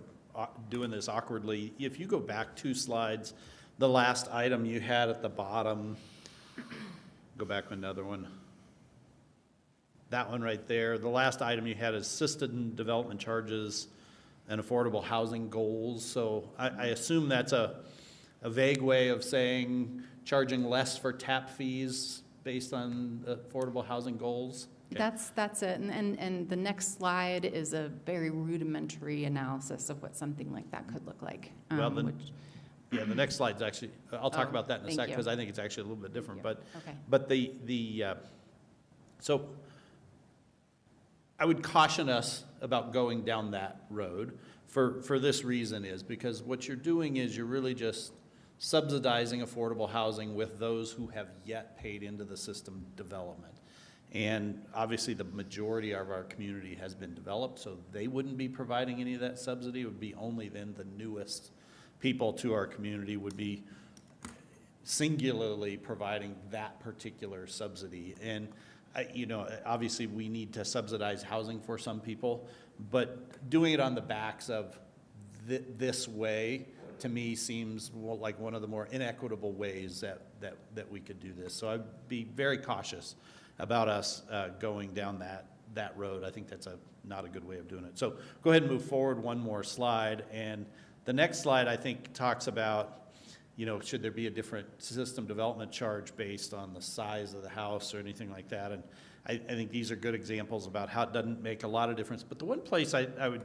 doing this awkwardly. If you go back 2 slides, the last item you had at the bottom, go back another one. That one right there. The last item you had is system development charges and affordable housing goals. So I assume that's a vague way of saying charging less for tap fees based on affordable housing goals? Okay. That's it. And the next slide is a very rudimentary analysis of what something like that could look like. Well, the next slide's actually, I'll talk about that in a thank sec, you. because I think it's actually a little bit different. Okay. But so I would caution us about going down that road for this reason is because what you're doing is you're really just subsidizing affordable housing with those who have yet paid into the system development. And obviously the majority of our community has been developed, so they wouldn't be providing any of that subsidy. It would be only then the newest people to our community would be singularly providing that particular subsidy. And, you know, obviously we need to subsidize housing for some people, but doing it on the backs of this way, to me, seems like one of the more inequitable ways that we could do this. So I'd be very cautious about us going down that road. I think that's not a good way of doing it. So go ahead and move forward one more slide. And the next slide, I think, talks about, you know, should there be a different system development charge based on the size of the house or anything like that. And I think these are good examples about how it doesn't make a lot of difference. But the one place I would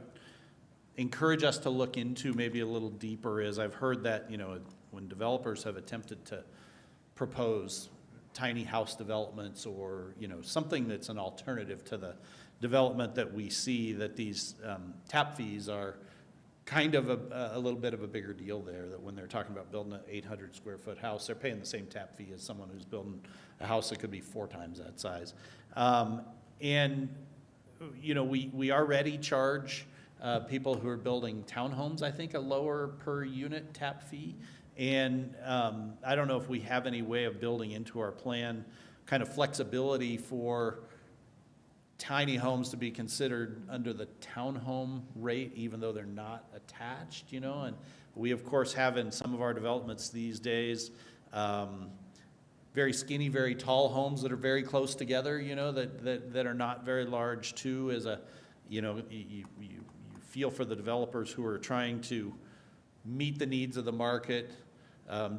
encourage us to look into maybe a little deeper is, I've heard that, you know, when developers have attempted to propose tiny house developments, or, you know, something that's an alternative to the development that we see, that these tap fees are kind of a little bit of a bigger deal there, that when they're talking about building an 800 square foot house, they're paying the same tap fee as someone who's building a house that could be 4 times that size. And, you know, we already charge people who are building townhomes, I think, a lower per unit tap fee. And I don't know if we have any way of building into our plan kind of flexibility for tiny homes to be considered under the townhome rate, even though they're not attached, you know. And we, of course, have in some of our developments these days very skinny, very tall homes that are very close together, you know, that are not very large too. As a, you know, you feel for the developers who are trying to meet the needs of the market,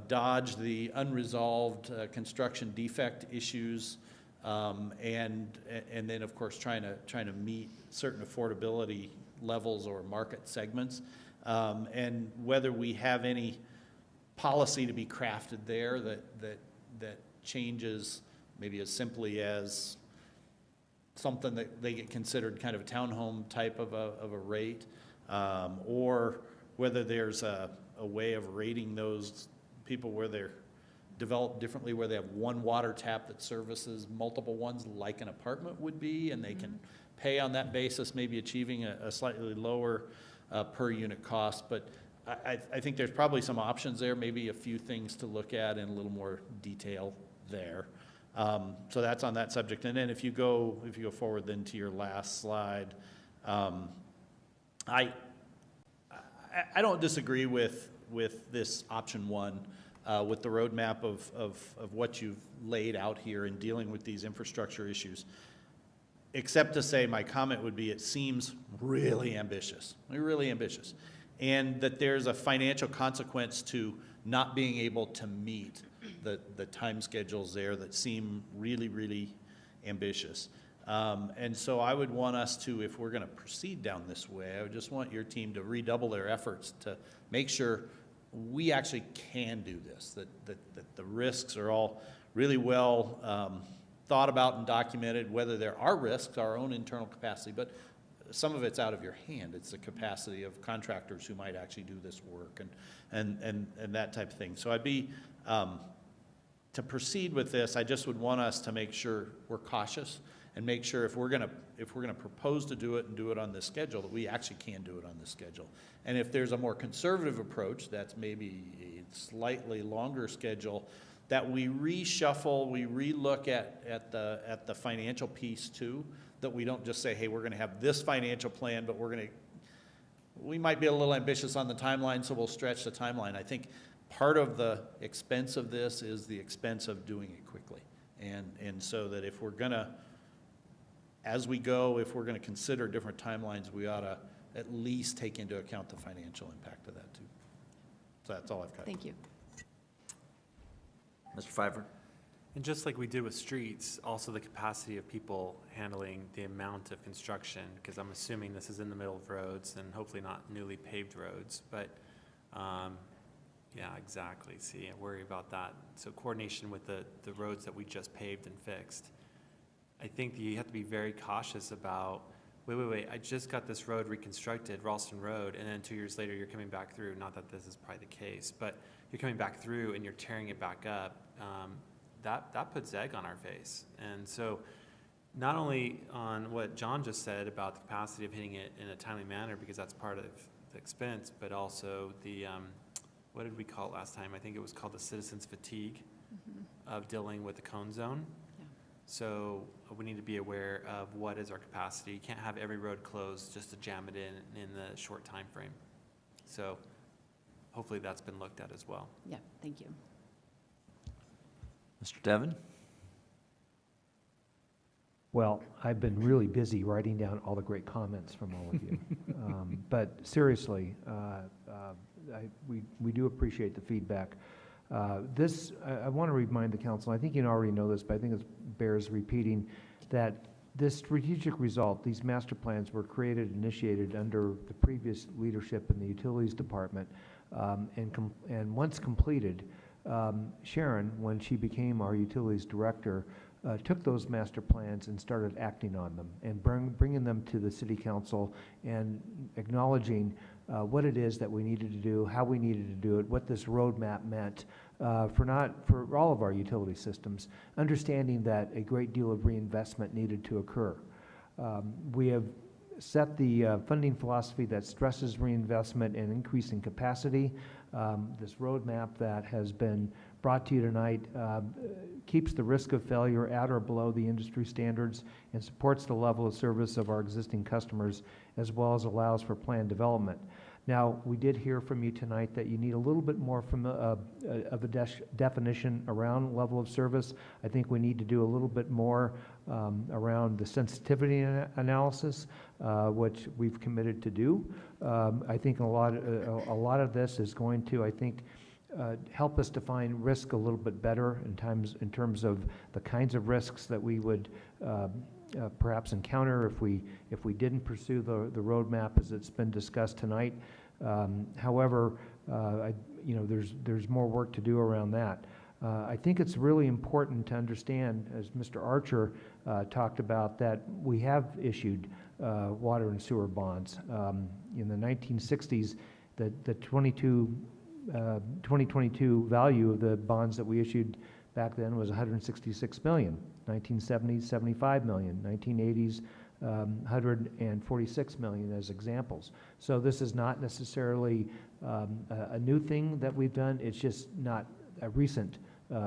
dodge the unresolved construction defect issues, and then, of course, trying to meet certain affordability levels or market segments, and whether we have any policy to be crafted there that changes maybe as simply as something that they get considered kind of a townhome type of a rate, or whether there's a way of rating those people where they're developed differently, where they have one water tap that services multiple ones like an apartment would be, and they can pay on that basis, maybe achieving a slightly lower per unit cost. But I think there's probably some options there, maybe a few things to look at in a little more detail there. So that's on that subject. And then if you go forward then to your last slide, I don't disagree with this option one, with the roadmap of what you've laid out here in dealing with these infrastructure issues, except to say my comment would be it seems really ambitious, and that there's a financial consequence to not being able to meet the time schedules there that seem really, really ambitious. And so I would want us to, if we're going to proceed down this way, I would just want your team to redouble their efforts to make sure we actually can do this, that the risks are all really well thought about and documented, whether there are risks, our own internal capacity, but some of it's out of your hand. It's the capacity of contractors who might actually do this work and that type of thing. So I'd be, to proceed with this, I just would want us to make sure we're cautious and make sure if we're gonna propose to do it and do it on this schedule, that we actually can do it on this schedule. And if there's a more conservative approach, that's maybe a slightly longer schedule, that we reshuffle, we relook at the financial piece too, that we don't just say, hey, we're gonna have this financial plan, but we might be a little ambitious on the timeline, so we'll stretch the timeline. I think part of the expense of this is the expense of doing it quickly. And so that if we're gonna, as we go, if we're gonna consider different timelines, we ought to at least take into account the financial impact of that too. So that's all I've got. Thank you. Mr. Pfeiffer? And just like we did with streets, also the capacity of people handling the amount of construction, because I'm assuming this is in the middle of roads and hopefully not newly paved roads, but yeah, exactly. See, I worry about that. So coordination with the roads that we just paved and fixed. I think you have to be very cautious about, wait, I just got this road reconstructed, Ralston Road, and then 2 years later you're coming back through, not that this is probably the case, but you're coming back through and you're tearing it back up. That puts egg on our face. And so not only on what John just said about the capacity of hitting it in a timely manner, because that's part of the expense, but also the what did we call it last time? I think it was called the citizens fatigue of dealing with the cone zone. Yeah. So we need to be aware of what is our capacity. You can't have every road closed just to jam it in the short time frame. So hopefully that's been looked at as well. Yeah, thank you. Mr. Devon? Well, I've been really busy writing down all the great comments from all of you. But seriously, we do appreciate the feedback. I want to remind the council, I think you already know this, but I think it bears repeating, that this strategic result, these master plans were created, initiated under the previous leadership in the Utilities Department. And once completed, Sharon, when she became our Utilities Director, took those master plans and started acting on them and bringing them to the City Council and acknowledging what it is that we needed to do, how we needed to do it, what this roadmap meant for all of our utility systems, understanding that a great deal of reinvestment needed to occur. We have set the funding philosophy that stresses reinvestment and increasing capacity. This roadmap that has been brought to you tonight keeps the risk of failure at or below the industry standards and supports the level of service of our existing customers, as well as allows for planned development. Now, we did hear from you tonight that you need a little bit more of a definition around level of service. I think we need to do a little bit more around the sensitivity analysis, which we've committed to do. I think a lot of this is going to, I think, help us define risk a little bit better in terms of the kinds of risks that we would perhaps encounter if we didn't pursue the roadmap as it's been discussed tonight. However, there's more work to do around that. I think it's really important to understand, as Mr. Archer talked about, that we have issued water and sewer bonds. In the 1960s, the 2022 value of the bonds that we issued back then was $166 million. 1970s, $75 million. 1980s, $146 million as examples. So this is not necessarily a new thing that we've done. It's just not a recent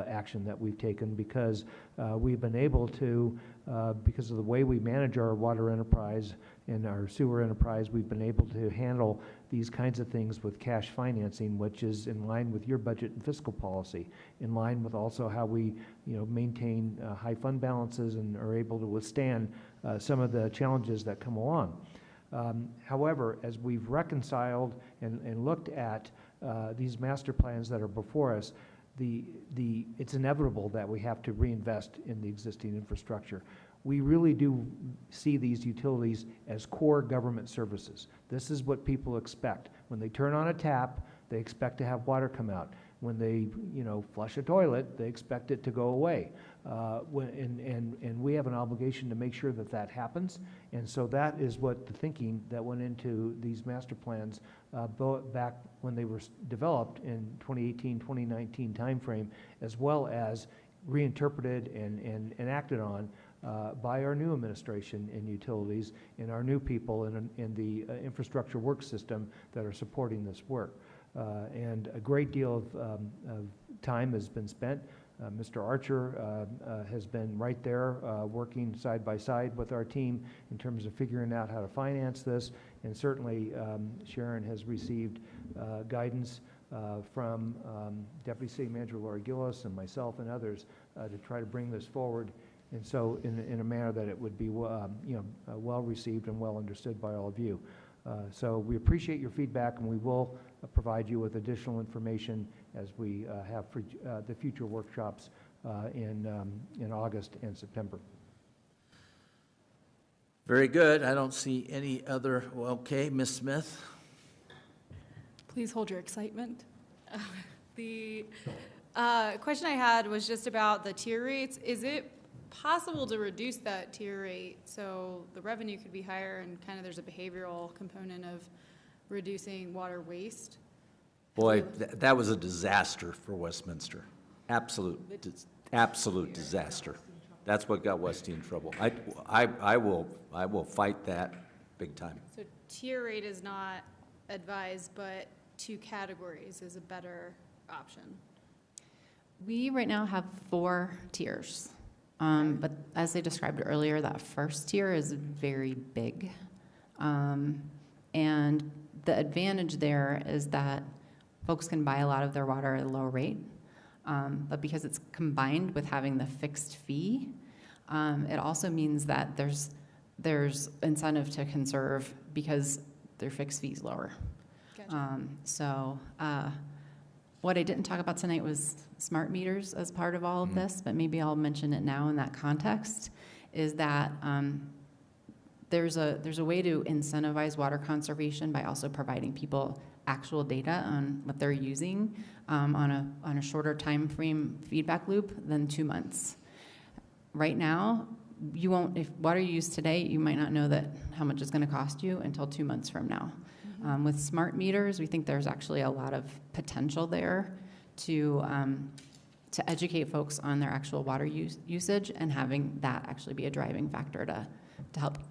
action that we've taken because we've been able to, because of the way we manage our water enterprise and our sewer enterprise, we've been able to handle these kinds of things with cash financing, which is in line with your budget and fiscal policy, in line with also how we maintain high fund balances and are able to withstand some of the challenges that come along. However, as we've reconciled and looked at these master plans that are before us, it's inevitable that we have to reinvest in the existing infrastructure. We really do see these utilities as core government services. This is what people expect. When they turn on a tap, they expect to have water come out. When they, flush a toilet, they expect it to go away. And we have an obligation to make sure that that happens. And so that is what the thinking that went into these master plans back when they were developed in 2018, 2019 timeframe, as well as reinterpreted and acted on by our new administration in utilities and our new people in the infrastructure work system that are supporting this work. And a great deal of time has been spent. Mr. Archer has been right there working side by side with our team in terms of figuring out how to finance this. And certainly Sharon has received guidance from Deputy City Manager Lori Gillis and myself and others to try to bring this forward. And so in a manner that it would be well received and well understood by all of you. So we appreciate your feedback, and we will provide you with additional information as we have for the future workshops in August and September. Very good. I don't see any other, okay, Ms. Smith? Please hold your excitement. The question I had was just about the tier rates. Is it possible to reduce that tier rate so the revenue could be higher and kind of there's a behavioral component of reducing water waste? Boy, that was a disaster for Westminster. Absolute disaster. That's what got Westy in trouble. I will fight that big time. So tier rate is not advised, but two categories is a better option? We right now have 4 tiers. But as I described earlier, that first tier is very big. And the advantage there is that folks can buy a lot of their water at a low rate. But because it's combined with having the fixed fee, it also means that there's incentive to conserve because their fixed fee is lower. Gotcha. What I didn't talk about tonight was smart meters as part of all of this, but maybe I'll mention it now in that context, is that there's a way to incentivize water conservation by also providing people actual data on what they're using on a shorter time frame feedback loop than 2 months. Right now, you won't, if water you use today, you might not know that how much it's going to cost you until 2 months from now. With smart meters, we think there's actually a lot of potential there to educate folks on their actual water usage and having that actually be a driving factor to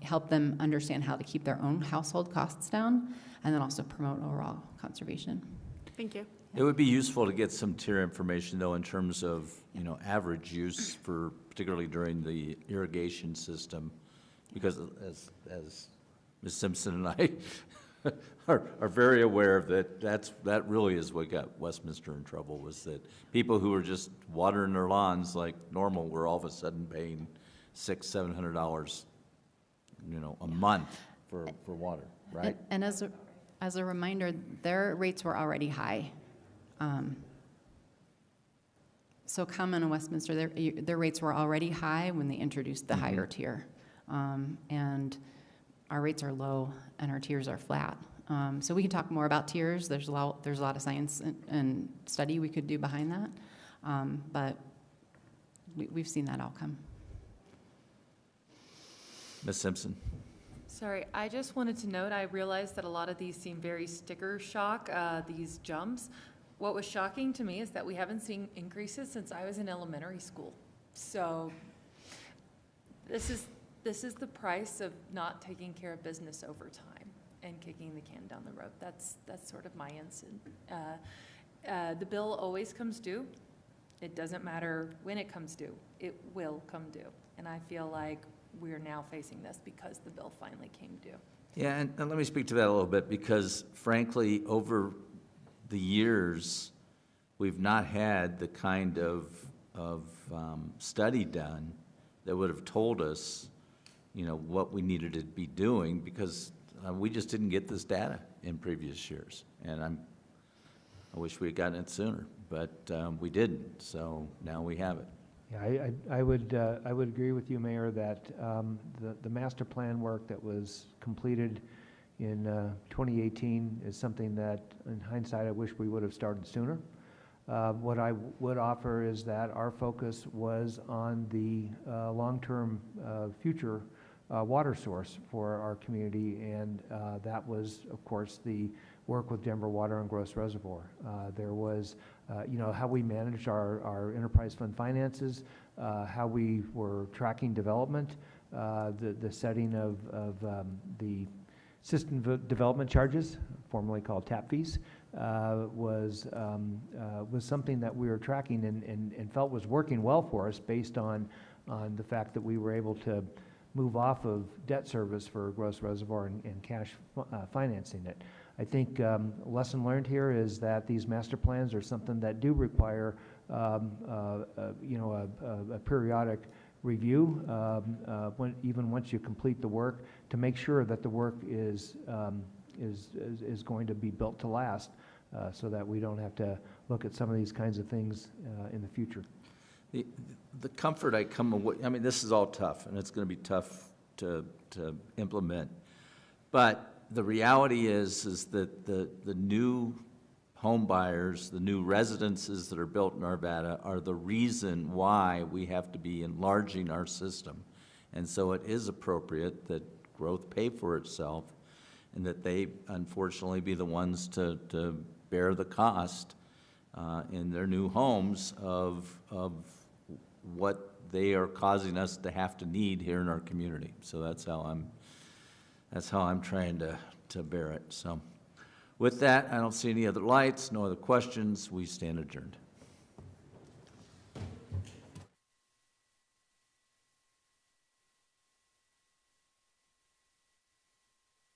help them understand how to keep their own household costs down and then also promote overall conservation. Thank you. It would be useful to get some tier information, though, in terms of, average use for, particularly during the irrigation system, because as Ms. Simpson and I are very aware of that really is what got Westminster in trouble, was that people who were just watering their lawns like normal were all of a sudden paying $600-700, a month for water, right? And as a reminder, their rates were already high. So Common and Westminster, their rates were already high when they introduced the higher tier. And our rates are low and our tiers are flat. So we can talk more about tiers. There's a lot of science and study we could do behind that. But we've seen that outcome. Ms. Simpson? Sorry, I just wanted to note, I realized that a lot of these seem very sticker shock, these jumps. What was shocking to me is that we haven't seen increases since I was in elementary school. So this is the price of not taking care of business over time and kicking the can down the road. That's sort of my insight. The bill always comes due. It doesn't matter when it comes due. It will come due. And I feel like we're now facing this because the bill finally came due. Yeah, and let me speak to that a little bit, because frankly, over the years, we've not had the kind of study done that would have told us, what we needed to be doing, because we just didn't get this data in previous years. And I wish we had gotten it sooner, but we didn't, so now we have it. Yeah, I would agree with you, Mayor, that the master plan work that was completed in 2018 is something that, in hindsight, I wish we would have started sooner. What I would offer is that our focus was on the long-term future water source for our community, and that was, of course, the work with Denver Water and Gross Reservoir. There was, how we managed our enterprise fund finances, how we were tracking development, the setting of the system development charges, formerly called TAP fees, was something that we were tracking and felt was working well for us based on the fact that we were able to move off of debt service for Gross Reservoir and cash financing it. I think lesson learned here is that these master plans are something that do require a periodic review, even once you complete the work, to make sure that the work is going to be built to last, so that we don't have to look at some of these kinds of things in the future. The comfort I come away, this is all tough, and it's going to be tough to implement, but the reality is that the new home buyers, the new residences that are built in Arvada are the reason why we have to be enlarging our system. And so it is appropriate that growth pay for itself, and that they unfortunately be the ones to bear the cost in their new homes of what they are causing us to have to need here in our community. So that's how I'm trying to bear it. So With that, I don't see any other lights, no other questions. We stand adjourned.